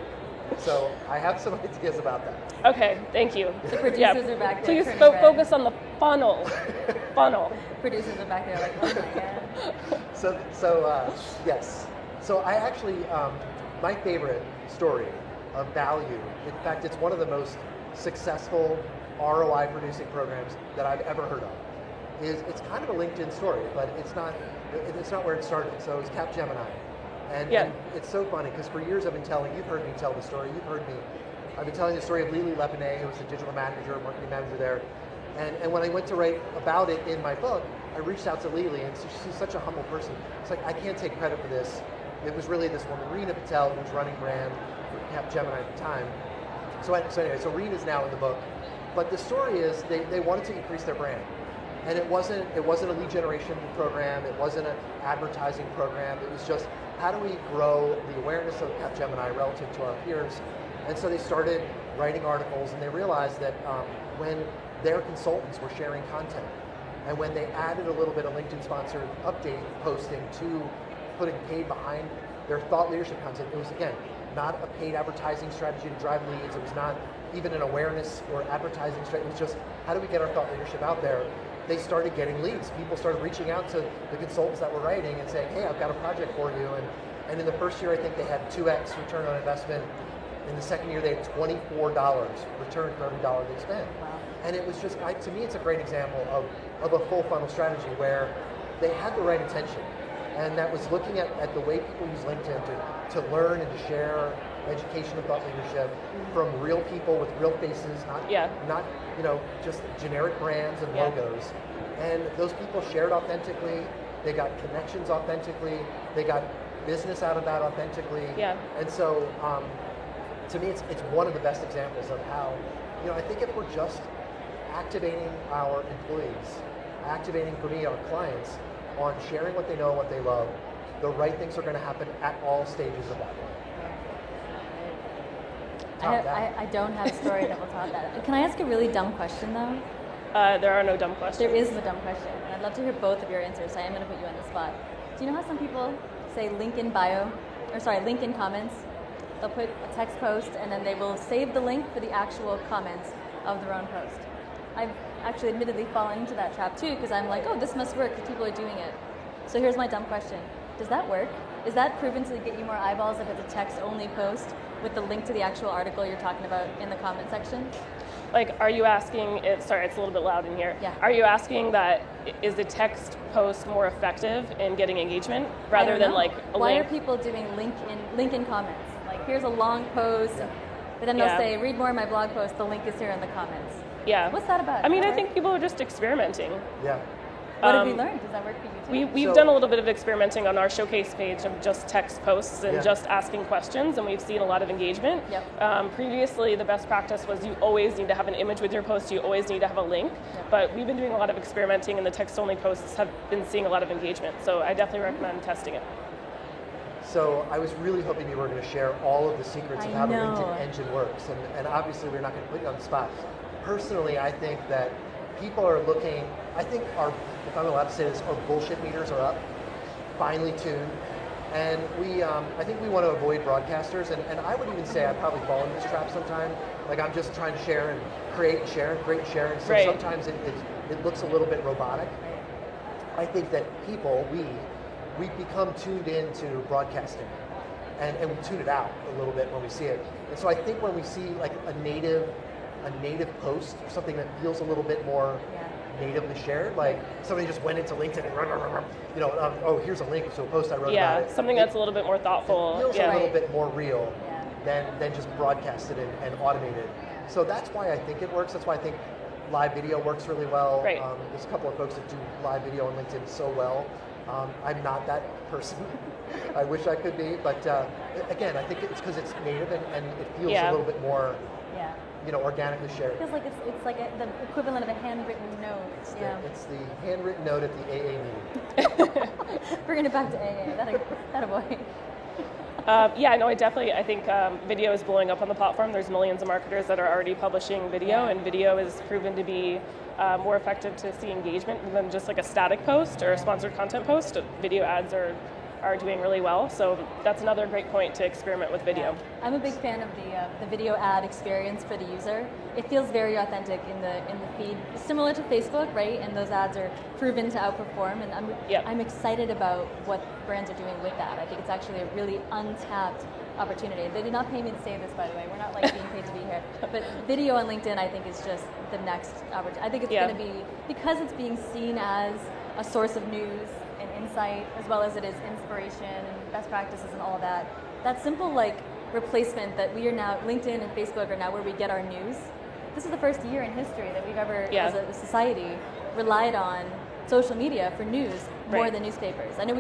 [SPEAKER 2] So I have some ideas about that.
[SPEAKER 1] Okay, thank you.
[SPEAKER 3] The producers are back there.
[SPEAKER 1] Please focus on the funnel. Funnel.
[SPEAKER 3] Producers are back there like, oh my
[SPEAKER 2] God. Yes. So I actually, my favorite story of value, in fact, it's one of the most successful ROI producing programs that I've ever heard of. It's kind of a LinkedIn story, but it's not where it started. So it was Capgemini. And it's so funny because for years you've heard me tell the story, I've been telling the story of Lily Lepine, who was the digital manager, marketing manager there. And when I went to write about it in my book, I reached out to Lily, and she's such a humble person. It's like, I can't take credit for this. It was really this woman, Reena Patel, who was running brand for Capgemini at the time. So Reena's now in the book. But the story is they wanted to increase their brand. And it wasn't a lead generation program, it wasn't an advertising program, it was just, how do we grow the awareness of Capgemini relative to our peers? And so they started writing articles, and they realized that when their consultants were sharing content, and when they added a little bit of LinkedIn sponsored update posting to putting paid behind their thought leadership content, it was, again, not a paid advertising strategy to drive leads, it was not even an awareness or advertising strategy, it was just, how do we get our thought leadership out there? They started getting leads. People started reaching out to the consultants that were writing and saying, hey, I've got a project for you. And in the first year, I think they had 2x return on investment. In the second year, they had $24 return for every dollar they spent.
[SPEAKER 3] Wow.
[SPEAKER 2] And it was just, to me, it's a great example of a full funnel strategy where they had the right intention. And that was looking at the way people use LinkedIn to learn and to share education and thought leadership from real people with real faces, not just generic brands and logos. And those people shared authentically, they got connections authentically, they got business out of that authentically.
[SPEAKER 1] Yeah.
[SPEAKER 2] And so to me, it's one of the best examples of how, I think if we're just activating our employees, activating, for me, our clients on sharing what they know and what they love, the right things are going to happen at all stages of that.
[SPEAKER 3] I don't have a story that will top that. Can I ask a really dumb question, though?
[SPEAKER 1] There are no dumb questions.
[SPEAKER 3] There is no dumb question. And I'd love to hear both of your answers, so I am going to put you on the spot. Do you know how some people say link in comments? They'll put a text post, and then they will save the link for the actual comments of their own post. I've actually admittedly fallen into that trap, too, because I'm like, oh, this must work because people are doing it. So here's my dumb question. Does that work? Is that proven to get you more eyeballs if it's a text-only post with the link to the actual article you're talking about in the comment section?
[SPEAKER 1] Like, are you asking, sorry, it's a little bit loud in here.
[SPEAKER 3] Yeah.
[SPEAKER 1] Are you asking that, is the text post more effective in getting engagement rather than like a
[SPEAKER 3] Why
[SPEAKER 1] link?
[SPEAKER 3] are people doing link in comments? Like, here's a long post, but then they'll say, read more of my blog post, the link is here in the comments.
[SPEAKER 1] Yeah.
[SPEAKER 3] What's that about?
[SPEAKER 1] I mean,
[SPEAKER 3] Is
[SPEAKER 1] I
[SPEAKER 3] that
[SPEAKER 1] think people are just experimenting.
[SPEAKER 2] Yeah.
[SPEAKER 3] What have we learned? Does that work for you too?
[SPEAKER 1] We've done a little bit of experimenting on our showcase page of just text posts and just asking questions, and we've seen a lot of engagement.
[SPEAKER 3] Yep.
[SPEAKER 1] Previously, the best practice was you always need to have an image with your post, you always need to have a link, but we've been doing a lot of experimenting, and the text-only posts have been seeing a lot of engagement, so I definitely recommend testing it.
[SPEAKER 2] So I was really hoping you were going to share all of the secrets of how the
[SPEAKER 3] know.
[SPEAKER 2] LinkedIn engine works, and obviously we're not going to put you on the spot. Personally, I think that people are looking, I think if I'm allowed to say this, our bullshit meters are up, finely tuned, and I think we want to avoid broadcasters, and I would even say I probably fall into this trap sometimes. Like, I'm just trying to share and create and share and create and share, and so sometimes it looks a little bit robotic. I think that people, we become tuned into broadcasting, and we tune it out a little bit when we see it. And so I think when we see like a native post or something that feels a little bit more natively shared, like somebody just went into LinkedIn and here's a link to a post I wrote about it.
[SPEAKER 1] Something that's a little bit more thoughtful.
[SPEAKER 2] It feels a little bit more real than just broadcasted and automated. So that's why I think it works. That's why I think live video works really well.
[SPEAKER 1] Right.
[SPEAKER 2] There's a couple of folks that do live video on LinkedIn so well. I'm not that person. I wish I could be, but again, I think it's because it's native and it feels a little bit more, organically shared.
[SPEAKER 3] It feels like it's like the equivalent of a handwritten note.
[SPEAKER 2] It's the handwritten note at the AA meeting.
[SPEAKER 3] Bringing it back to AA. That a boy.
[SPEAKER 1] I think video is blowing up on the platform. There's millions of marketers that are already publishing video, and video is proven to be more effective to see engagement than just like a static post or a sponsored content post. Video ads are doing really well, so that's another great point to experiment with video.
[SPEAKER 3] I'm a big fan of the video ad experience for the user. It feels very authentic in the feed, similar to Facebook, right? And those ads are proven to outperform, and I'm excited about what brands are doing with that. I think it's actually a really untapped opportunity. They did not pay me to say this, by the way. We're not like being paid to be here. But video on LinkedIn, I think, is just the next opportunity. I think it's going to be, because it's being seen as a source of news and insight, as well as it is inspiration and best practices and all of that. That simple replacement that we are now, LinkedIn and Facebook are now where we get our news. This is the first year in history that we've ever, as a society, relied on social media for news more than newspapers. I know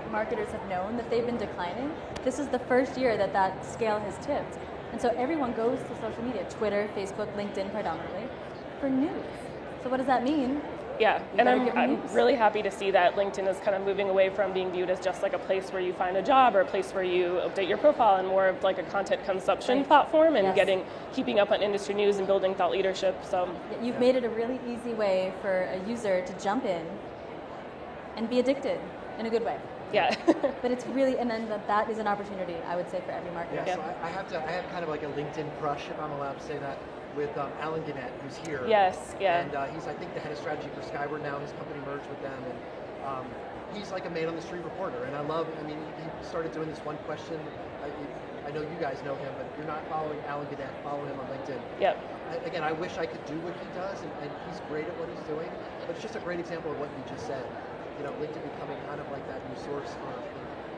[SPEAKER 3] marketers have known that they've been declining. This is the first year that scale has tipped. And so everyone goes to social media, Twitter, Facebook, LinkedIn predominantly, for news. So what does that mean?
[SPEAKER 1] Yeah, and I'm really happy to see that LinkedIn is kind of moving away from being viewed as just like a place where you find a job or a place where you update your profile, and more of like a content consumption platform and keeping up on industry news and building thought leadership. So
[SPEAKER 3] you've made it a really easy way for a user to jump in and be addicted in a good way.
[SPEAKER 1] Yeah.
[SPEAKER 3] But it's really, and then that is an opportunity, I would say, for every marketer.
[SPEAKER 2] Yeah, so I have kind of like a LinkedIn crush, if I'm allowed to say that, with Alan Gannett, who's here.
[SPEAKER 1] Yes, yeah.
[SPEAKER 2] And he's, I think, the head of strategy for Skyward now. His company merged with them. And he's like a man on the street reporter. And he started doing this one question. I know you guys know him, but if you're not following Alan Gannett, follow him on LinkedIn.
[SPEAKER 1] Yep.
[SPEAKER 2] Again, I wish I could do what he does, and he's great at what he's doing. But it's just a great example of what you just said. LinkedIn becoming kind of like that new source for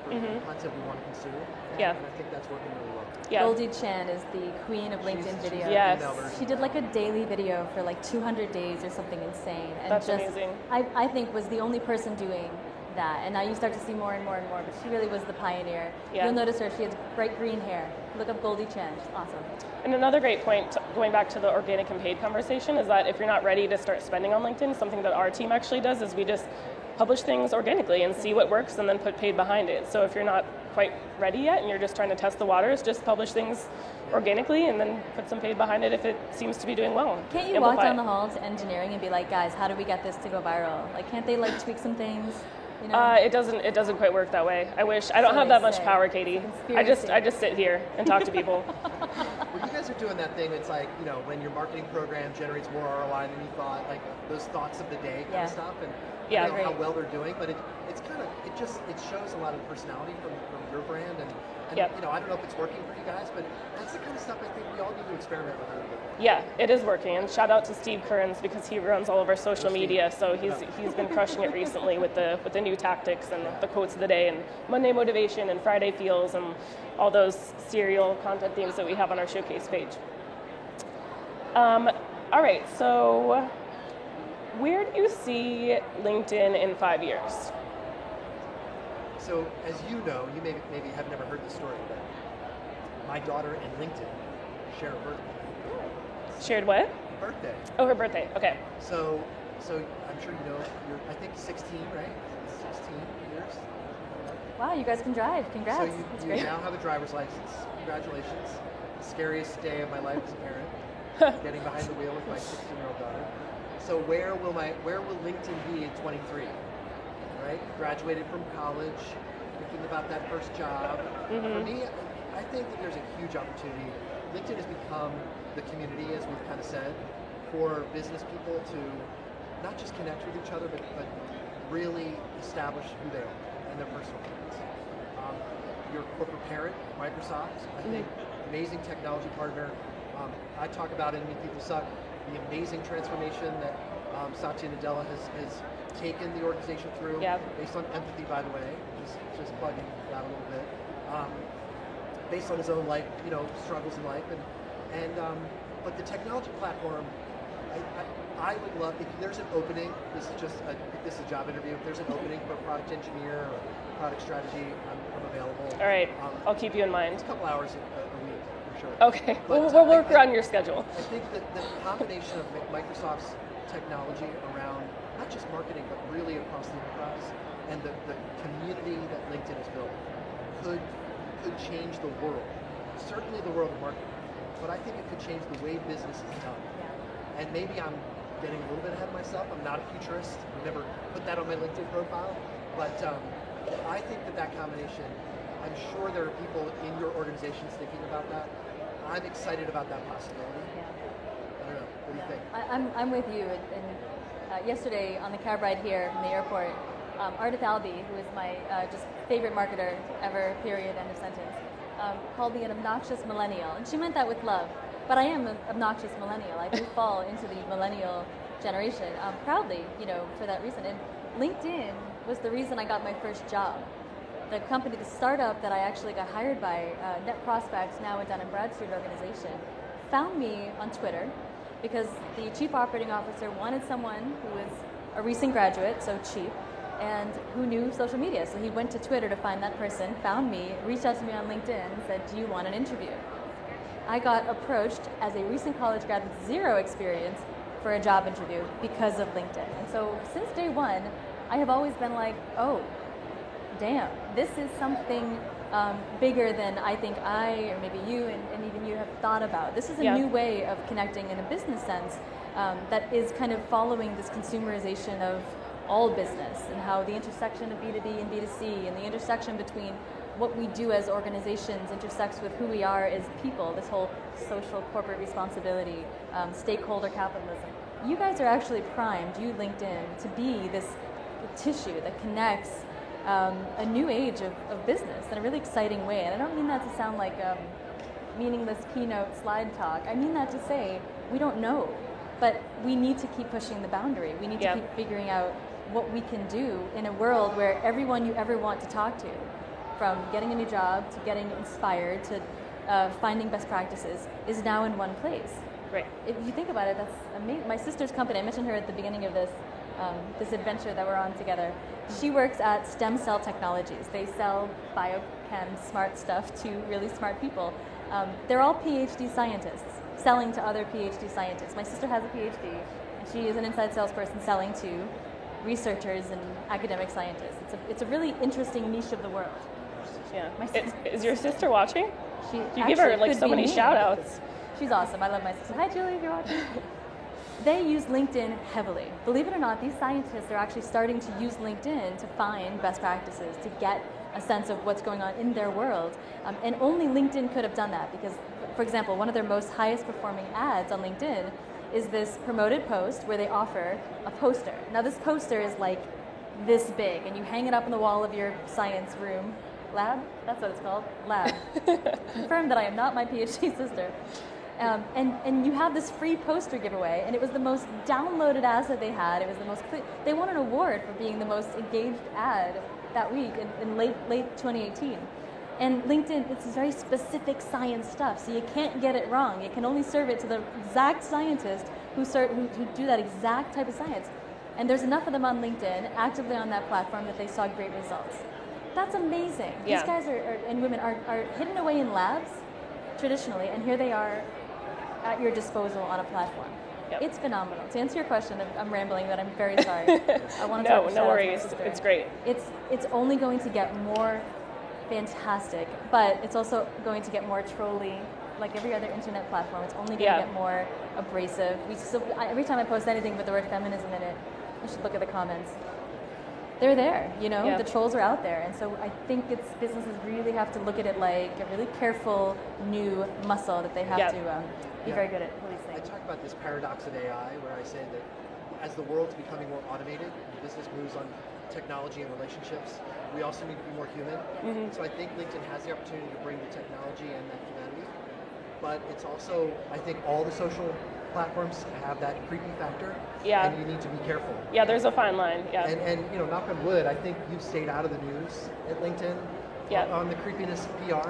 [SPEAKER 2] content we want to consume. And I think that's working really well.
[SPEAKER 1] Yeah.
[SPEAKER 3] Goldie Chan is the queen of LinkedIn video.
[SPEAKER 1] Yes.
[SPEAKER 3] She did like a daily video for like 200 days or something insane. And
[SPEAKER 1] that's amazing.
[SPEAKER 3] I think was the only person doing that. And now you start to see more and more and more, but she really was the pioneer. Yeah. You'll notice her, she has bright green hair. Look up Goldie Chan, she's awesome.
[SPEAKER 1] And another great point, going back to the organic and paid conversation, is that if you're not ready to start spending on LinkedIn, something that our team actually does is we just publish things organically and see what works and then put paid behind it. So if you're not quite ready yet and you're just trying to test the waters, just publish things organically and then put some paid behind it if it seems to be doing well.
[SPEAKER 3] Can't you walk down the hall to engineering and be like, guys, how do we get this to go viral? Like, can't they tweak some things?
[SPEAKER 1] It doesn't quite work that way. I wish. I don't have that much power, Katie. I just sit here and talk to people.
[SPEAKER 2] Well, you guys are doing that thing. It's like, when your marketing program generates more ROI than you thought, like those thoughts of the day kind of stuff, and I don't know how well they're doing, but it's kind it shows a lot of personality from your brand, and
[SPEAKER 1] Yep.
[SPEAKER 2] I don't know if it's working for you guys, but that's the kind of stuff I think we all need to experiment with a little bit.
[SPEAKER 1] Yeah, it is working. And shout out to Steve Kearns because he runs all of our social media. So he's been crushing it recently with the new tactics and the quotes of the day and Monday motivation and Friday feels and all those serial content themes that we have on our showcase page. All right, so where do you see LinkedIn in 5 years?
[SPEAKER 2] So, as you know, you maybe have never heard the story, but my daughter and LinkedIn share a birthday.
[SPEAKER 1] Shared what?
[SPEAKER 2] Birthday.
[SPEAKER 1] Oh, her birthday. Okay.
[SPEAKER 2] So I'm sure you know, you're, I think 16, right? 16 years.
[SPEAKER 3] Wow, you guys can drive. Congrats.
[SPEAKER 2] So
[SPEAKER 3] That's
[SPEAKER 2] you
[SPEAKER 3] great.
[SPEAKER 2] now have a driver's license. Congratulations. Scariest day of my life as a parent, getting behind the wheel with my 16-year-old daughter. So where will LinkedIn be in 23? Right? Graduated from college, thinking about that first job. For me, I think that there's a huge opportunity. LinkedIn has become the community, as we've kind of said, for business people to not just connect with each other, but really establish who they are and their personal brands. Your corporate parent, Microsoft, I think, amazing technology partner. I talk about it in Meet People Suck, the amazing transformation that Satya Nadella has taken the organization through, based on empathy, by the way, just plugging that a little bit, based on his own life, struggles in life, but the technology platform, I would love, if there's an opening, this is a job interview, if there's an opening for a product engineer or product strategy, I'm available.
[SPEAKER 1] All right, I'll keep you in mind.
[SPEAKER 2] It's a couple hours a week, for sure.
[SPEAKER 1] Okay,
[SPEAKER 2] But,
[SPEAKER 1] we'll work around your schedule.
[SPEAKER 2] I think that the combination of Microsoft's technology around not just marketing, but really across the enterprise, and the community that LinkedIn has built could change the world. Certainly the world of marketing, but I think it could change the way business is done. Yeah. And maybe I'm getting a little bit ahead of myself. I'm not a futurist. I never put that on my LinkedIn profile, but I think that combination, I'm sure there are people in your organizations thinking about that. I'm excited about that possibility. Yeah. I don't know. What do you think?
[SPEAKER 3] I'm with you. And yesterday on the cab ride here from the airport, Ardith Albee, who is my just favorite marketer ever, period, end of sentence, called me an obnoxious millennial. And she meant that with love. But I am an obnoxious millennial. I do fall into the millennial generation proudly, for that reason. And LinkedIn was the reason I got my first job. The company, the startup that I actually got hired by, Net Prospects, now a Dun & Bradstreet organization, found me on Twitter because the chief operating officer wanted someone who was a recent graduate, so cheap, and who knew social media. So he went to Twitter to find that person, found me, reached out to me on LinkedIn, and said, "Do you want an interview?" I got approached as a recent college grad with zero experience for a job interview because of LinkedIn. And so since day one, I have always been like, oh, damn, this is something bigger than I think I, or maybe you, and even you have thought about. This is a new way of connecting in a business sense that is kind of following this consumerization of all business and how the intersection of B2B and B2C and the intersection between what we do as organizations intersects with who we are as people, this whole social corporate responsibility, stakeholder capitalism. You guys are actually primed, you LinkedIn, to be this tissue that connects a new age of business in a really exciting way. And I don't mean that to sound like meaningless keynote slide talk. I mean that to say we don't know, but we need to keep pushing the boundary. We need to keep figuring out what we can do in a world where everyone you ever want to talk to, from getting a new job to getting inspired to finding best practices, is now in one place.
[SPEAKER 1] Right.
[SPEAKER 3] If you think about it, that's amazing. My sister's company, I mentioned her at the beginning of this adventure that we're on together. She works at Stem Cell Technologies. They sell biochem smart stuff to really smart people. They're all PhD scientists selling to other PhD scientists. My sister has a PhD, and she is an inside salesperson selling to researchers and academic scientists. It's a really interesting niche of the world.
[SPEAKER 1] Yeah. Is your sister watching? You give her
[SPEAKER 3] actually
[SPEAKER 1] so many shout outs.
[SPEAKER 3] She's awesome. I love my sister. Hi, Julie, if you're watching. They use LinkedIn heavily. Believe it or not, these scientists are actually starting to use LinkedIn to find best practices, to get a sense of what's going on in their world. And only LinkedIn could have done that because, for example, one of their most highest performing ads on LinkedIn is this promoted post where they offer a poster. Now this poster is like this big, and you hang it up on the wall of your science room. Lab? That's what it's called. Lab. Confirm that I am not my PhD sister. And you have this free poster giveaway, and it was the most downloaded asset they had. It was the most. They won an award for being the most engaged ad that week in late 2018. And LinkedIn, it's very specific science stuff, so you can't get it wrong. You can only serve it to the exact scientists who do that exact type of science. And there's enough of them on LinkedIn, actively on that platform, that they saw great results. That's amazing.
[SPEAKER 1] Yeah.
[SPEAKER 3] These guys and women are hidden away in labs, traditionally, and here they are at your disposal on a platform.
[SPEAKER 1] Yep.
[SPEAKER 3] It's phenomenal. To answer your question, I'm rambling, but I'm very sorry. I want to
[SPEAKER 1] No worries. It's great.
[SPEAKER 3] It's only going to get more fantastic, but it's also going to get more trolly, like every other internet platform. It's only going to get more abrasive. Every time I post anything with the word feminism in it, you should look at the comments. They're there, the trolls are out there. And so I think businesses really have to look at it like a really careful new muscle that they have to be very good at policing.
[SPEAKER 2] I talk about this paradox of AI where I say that as the world's becoming more automated, and business moves on technology and relationships, we also need to be more human. Mm-hmm. So I think LinkedIn has the opportunity to bring the technology and that humanity, but it's also, I think all the social platforms have that creepy factor, and you need to be careful.
[SPEAKER 1] Yeah, there's a fine line. Yeah,
[SPEAKER 2] and knock on wood, I think you've stayed out of the news at LinkedIn on the creepiness PR.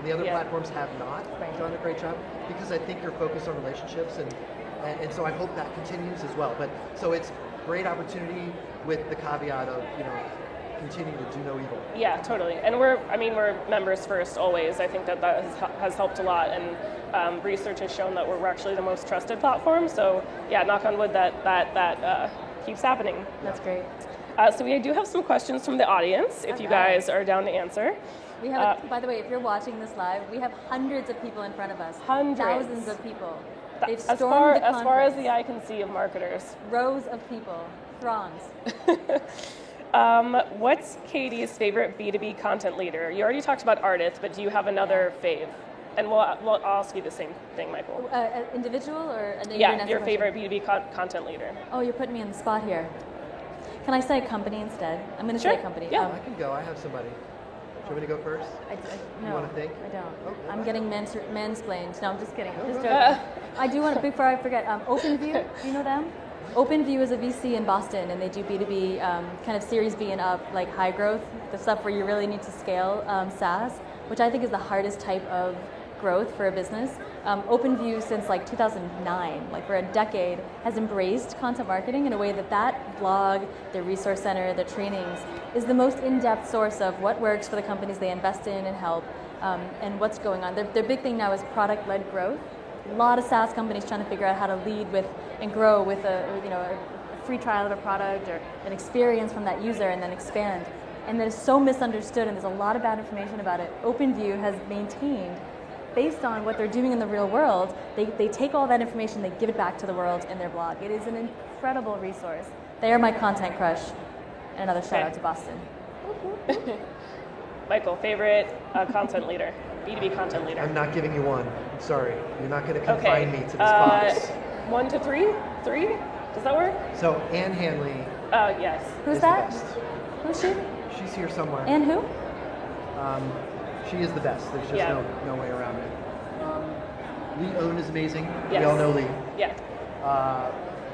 [SPEAKER 2] And the other platforms have not done a great job because I think you're focused on relationships, and so I hope that continues as well. But so it's great opportunity with the caveat of continue to do no evil.
[SPEAKER 1] Yeah, totally. And we're members first always. I think that has helped a lot, and research has shown that we're actually the most trusted platform. So yeah, knock on wood that keeps happening.
[SPEAKER 3] That's great.
[SPEAKER 1] So we do have some questions from the audience, if you guys are down to answer.
[SPEAKER 3] We have, by the way, if you're watching this live, we have hundreds of people in front of us.
[SPEAKER 1] Hundreds.
[SPEAKER 3] Thousands of people. They've stormed the conference.
[SPEAKER 1] As far as the eye can see of marketers.
[SPEAKER 3] Rows of people. Throngs.
[SPEAKER 1] What's Katie's favorite B2B content leader? You already talked about Ardith, but do you have another fave? And I'll ask you the same thing, Michael.
[SPEAKER 3] Individual or?
[SPEAKER 1] Your favorite B2B content leader.
[SPEAKER 3] Oh, you're putting me on the spot here. Can I say a company instead? I'm going to say a company.
[SPEAKER 1] Yeah,
[SPEAKER 2] I can go. I have somebody. Do you want me to go first?
[SPEAKER 3] No,
[SPEAKER 2] you want to think?
[SPEAKER 3] I don't.
[SPEAKER 2] Oh,
[SPEAKER 3] I'm getting mansplained. No, I'm just kidding. Just joking. I do want to, before I forget, OpenView, do you know them? OpenView is a VC in Boston, and they do B2B kind of Series B and up, like high growth, the stuff where you really need to scale SaaS, which I think is the hardest type of growth for a business. OpenView since like 2009, like for a decade, has embraced content marketing in a way that blog, their resource center, their trainings is the most in-depth source of what works for the companies they invest in and help, and what's going on. Their big thing now is product-led growth. A lot of SaaS companies trying to figure out how to lead with and grow with a free trial of a product or an experience from that user and then expand. And that is so misunderstood, and there's a lot of bad information about it. OpenView has maintained, based on what they're doing in the real world, they take all that information, they give it back to the world in their blog. It is an incredible resource. They are my content crush. And another shout out to Boston.
[SPEAKER 1] Michael, favorite content leader, B2B content leader?
[SPEAKER 2] I'm not giving you one. I'm sorry. You're not going to confine me to this box.
[SPEAKER 1] 1 to 3? 3? Does that work?
[SPEAKER 2] So Anne Hanley.
[SPEAKER 1] Yes.
[SPEAKER 3] Who's
[SPEAKER 2] is
[SPEAKER 3] that?
[SPEAKER 2] The best.
[SPEAKER 3] Who's she?
[SPEAKER 2] She's here somewhere.
[SPEAKER 3] And who?
[SPEAKER 2] She is the best. There's just no way around it. Lee Owen is amazing.
[SPEAKER 1] Yes.
[SPEAKER 2] We all know Lee.
[SPEAKER 1] Yeah.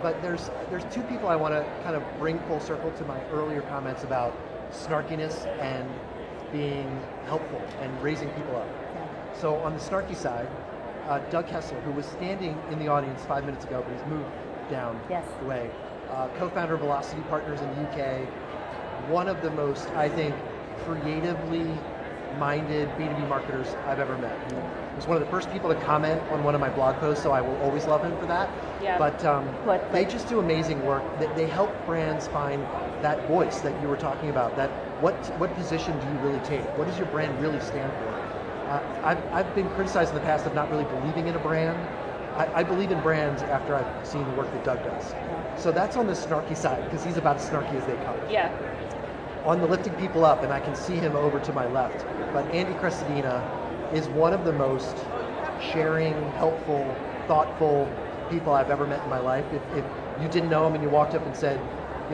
[SPEAKER 2] But there's two people I want to kind of bring full circle to my earlier comments about snarkiness and being helpful and raising people up.
[SPEAKER 3] Yeah.
[SPEAKER 2] So on the snarky side, Doug Kessler, who was standing in the audience 5 minutes ago, but he's moved down the way, co-founder of Velocity Partners in the UK, one of the most, I think, creatively minded B2B marketers I've ever met. He was one of the first people to comment on one of my blog posts, so I will always love him for that.
[SPEAKER 1] Yeah.
[SPEAKER 2] But they just do amazing work. They help brands find that voice that you were talking about, that what position do you really take? What does your brand really stand for? I've been criticized in the past of not really believing in a brand. I believe in brands after I've seen the work that Doug does. So that's on the snarky side, because he's about as snarky as they come.
[SPEAKER 1] Yeah.
[SPEAKER 2] On the lifting people up, and I can see him over to my left, but Andy Crestodina is one of the most sharing, helpful, thoughtful people I've ever met in my life. If you didn't know him and you walked up and said,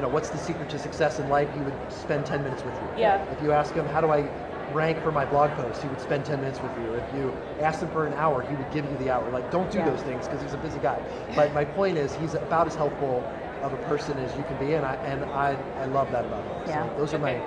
[SPEAKER 2] what's the secret to success in life, he would spend 10 minutes with you.
[SPEAKER 1] Yeah.
[SPEAKER 2] If you ask him, how do I rank for my blog post, he would spend 10 minutes with you. If you asked him for an hour, he would give you the hour. Like, don't do those things because he's a busy guy. But my point is, he's about as helpful of a person as you can be, and I love that about him.
[SPEAKER 3] Yeah.
[SPEAKER 2] So those are my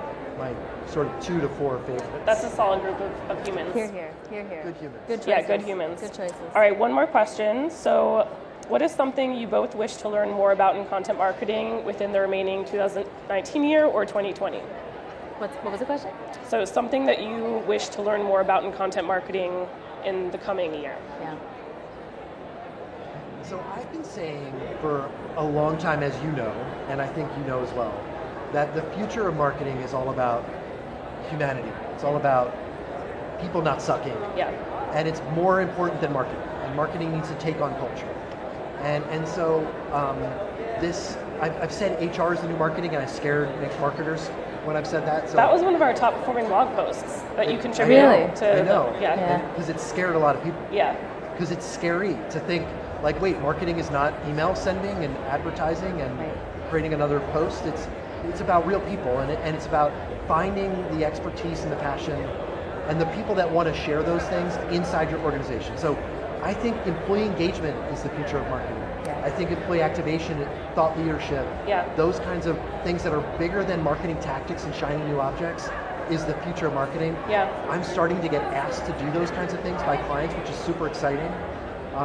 [SPEAKER 2] sort of 2 to 4 favorites.
[SPEAKER 1] That's a solid group of humans.
[SPEAKER 3] Here, here, here, here.
[SPEAKER 2] Good humans.
[SPEAKER 3] Good choices.
[SPEAKER 1] Yeah, good humans.
[SPEAKER 3] Good choices.
[SPEAKER 1] All right, one more question. So, what is something you both wish to learn more about in content marketing within the remaining 2019 year or 2020?
[SPEAKER 3] What was the question?
[SPEAKER 1] So, something that you wish to learn more about in content marketing in the coming year.
[SPEAKER 3] Yeah.
[SPEAKER 2] So I've been saying for a long time, as you know, and I think you know as well, that the future of marketing is all about humanity. It's all about people not sucking.
[SPEAKER 1] Yeah.
[SPEAKER 2] And it's more important than marketing. And marketing needs to take on culture. And so I've said HR is the new marketing, and I scared marketers when I've said that. So
[SPEAKER 1] That was one of our top performing blog posts that you contributed
[SPEAKER 3] Really?
[SPEAKER 1] to.
[SPEAKER 2] I know.
[SPEAKER 1] Yeah.
[SPEAKER 2] Because it scared a lot of people.
[SPEAKER 1] Yeah.
[SPEAKER 2] Because it's scary to think, like, wait, marketing is not email sending and advertising and creating another post. It's about real people, and it's about finding the expertise and the passion and the people that want to share those things inside your organization. So I think employee engagement is the future of marketing.
[SPEAKER 3] Yeah.
[SPEAKER 2] I think employee activation, thought leadership, those kinds of things that are bigger than marketing tactics and shiny new objects is the future of marketing.
[SPEAKER 1] Yeah.
[SPEAKER 2] I'm starting to get asked to do those kinds of things by clients, which is super exciting.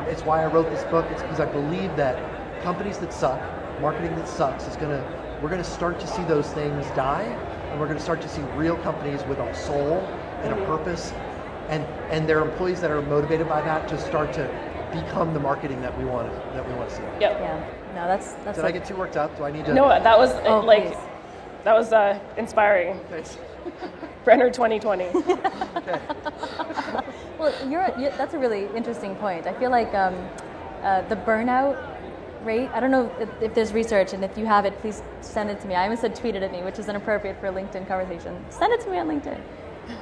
[SPEAKER 2] It's why I wrote this book. It's because I believe that companies that suck, marketing that sucks, we're going to start to see those things die, and we're going to start to see real companies with a soul and a purpose, and their employees that are motivated by that to start to become the marketing that we want to see.
[SPEAKER 1] Yep.
[SPEAKER 3] Yeah. No, that's.
[SPEAKER 2] Did I get too worked up? Do I need to?
[SPEAKER 1] No, that was
[SPEAKER 3] please.
[SPEAKER 1] that was inspiring.
[SPEAKER 2] Thanks.
[SPEAKER 1] Brenner 2020.
[SPEAKER 2] Okay.
[SPEAKER 3] Well, that's a really interesting point. I feel like the burnout rate, I don't know if there's research, and if you have it, please send it to me. I almost said tweet it at me, which is inappropriate for a LinkedIn conversation. Send it to me on LinkedIn.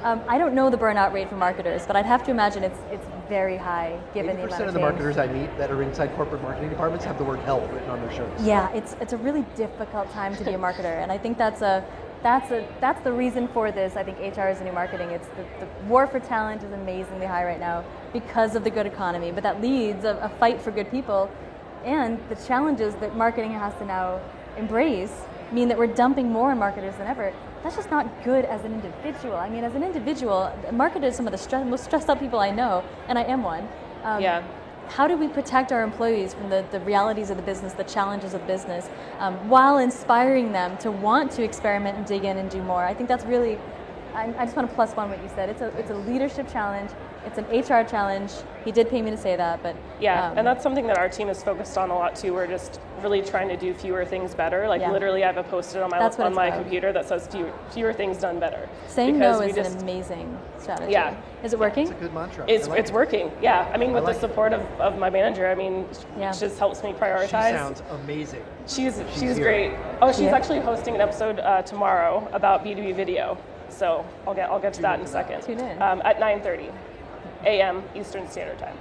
[SPEAKER 3] I don't know the burnout rate for marketers, but I'd have to imagine it's very high given the amount of
[SPEAKER 2] 80% of the marketers I meet that are inside corporate marketing departments have the word help written on their shirts.
[SPEAKER 3] Yeah, it's a really difficult time to be a marketer, and I think that's the reason for this. I think HR is the new marketing. It's the war for talent is amazingly high right now because of the good economy, but that leads a fight for good people, and the challenges that marketing has to now embrace mean that we're dumping more on marketers than ever. That's just not good as an individual. I mean, as an individual, marketers are some of the most stressed out people I know, and I am one. How do we protect our employees from the realities of the business, the challenges of business, while inspiring them to want to experiment and dig in and do more? I think that's really, I just want to plus one what you said. It's a leadership challenge. It's an HR challenge. He did pay me to say that, but
[SPEAKER 1] and that's something that our team is focused on a lot too. We're just really trying to do fewer things better. Like literally, I have a post-it on my computer that says fewer things done better.
[SPEAKER 3] Saying no is an amazing strategy.
[SPEAKER 1] Yeah.
[SPEAKER 3] Is it working?
[SPEAKER 2] It's a good mantra.
[SPEAKER 1] It's working. Yeah. I mean, with the support of my manager, I mean, she just helps me prioritize.
[SPEAKER 2] She sounds amazing.
[SPEAKER 1] She's great. Oh, she's actually hosting an episode tomorrow about B2B video. So I'll get to that in a second.
[SPEAKER 3] Tune in.
[SPEAKER 1] At 9:30 a.m. Eastern Standard Time.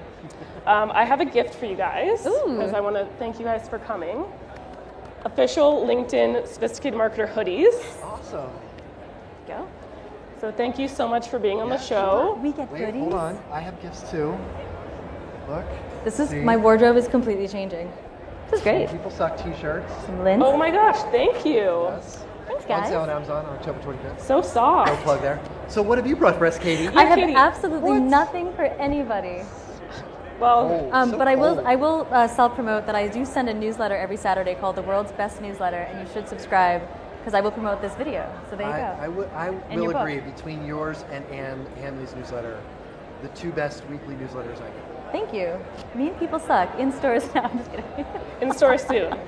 [SPEAKER 1] I have a gift for you guys because I want to thank you guys for coming. Official LinkedIn Sophisticated Marketer hoodies.
[SPEAKER 2] Awesome.
[SPEAKER 1] Go. So thank you so much for being on the show.
[SPEAKER 3] We get
[SPEAKER 2] Wait,
[SPEAKER 3] goodies.
[SPEAKER 2] hold on. I have gifts too. Look.
[SPEAKER 3] My wardrobe is completely changing. This is great.
[SPEAKER 2] People Suck t-shirts.
[SPEAKER 3] Some lint.
[SPEAKER 1] Oh my gosh, thank you.
[SPEAKER 2] Yes.
[SPEAKER 3] Thanks,
[SPEAKER 2] On
[SPEAKER 3] guys.
[SPEAKER 2] sale on Amazon on October 25th.
[SPEAKER 1] So soft.
[SPEAKER 2] No plug there. So what have you brought for us, Katie?
[SPEAKER 3] I have
[SPEAKER 1] Katie.
[SPEAKER 3] absolutely nothing for anybody.
[SPEAKER 1] Well,
[SPEAKER 2] So
[SPEAKER 3] But I
[SPEAKER 2] cold.
[SPEAKER 3] will self-promote that I do send a newsletter every Saturday called The World's Best Newsletter, and you should subscribe because I will promote this video. So there you go.
[SPEAKER 2] I
[SPEAKER 3] And your
[SPEAKER 2] will
[SPEAKER 3] book.
[SPEAKER 2] agree, between yours and Anne Hanley's newsletter, the two best weekly newsletters I get.
[SPEAKER 3] Thank you. Mean People Suck in stores now. I'm just kidding.
[SPEAKER 1] in store soon.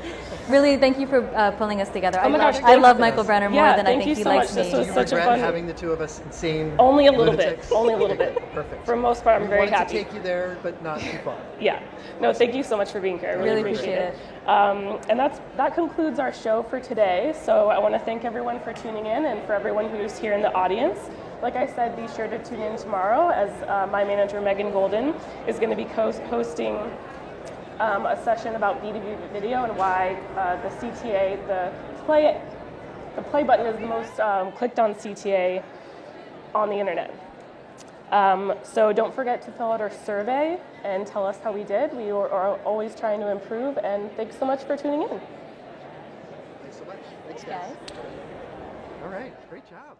[SPEAKER 3] Really, thank you for pulling us together.
[SPEAKER 1] Oh my gosh,
[SPEAKER 3] I love
[SPEAKER 2] thank
[SPEAKER 3] Michael
[SPEAKER 2] you.
[SPEAKER 3] Brenner more
[SPEAKER 1] Yeah,
[SPEAKER 3] than I
[SPEAKER 1] thank
[SPEAKER 3] think
[SPEAKER 1] you
[SPEAKER 3] he
[SPEAKER 1] so
[SPEAKER 3] likes
[SPEAKER 1] much. This
[SPEAKER 3] me.
[SPEAKER 1] was
[SPEAKER 2] You
[SPEAKER 1] such a
[SPEAKER 2] regret
[SPEAKER 1] fun.
[SPEAKER 2] having the two of us insane
[SPEAKER 1] Only a little
[SPEAKER 2] lunatics?
[SPEAKER 1] bit. Only a little bit.
[SPEAKER 2] Perfect.
[SPEAKER 1] For the most part, I'm very
[SPEAKER 2] wanted
[SPEAKER 1] happy.
[SPEAKER 2] to take you there, but not too far.
[SPEAKER 1] Yeah. No, thank you so much for being here. I really,
[SPEAKER 3] Really
[SPEAKER 1] appreciate
[SPEAKER 3] appreciate
[SPEAKER 1] it. And that concludes our show for today. So I want to thank everyone for tuning in and for everyone who's here in the audience. Like I said, be sure to tune in tomorrow as my manager, Megan Golden, is going to be hosting a session about B2B video and why the CTA, the play button is the most clicked on CTA on the internet. So don't forget to fill out our survey and tell us how we did. We are always trying to improve, and thanks so much for tuning in.
[SPEAKER 2] Thanks so much.
[SPEAKER 3] Thanks, guys.
[SPEAKER 2] All right, great job.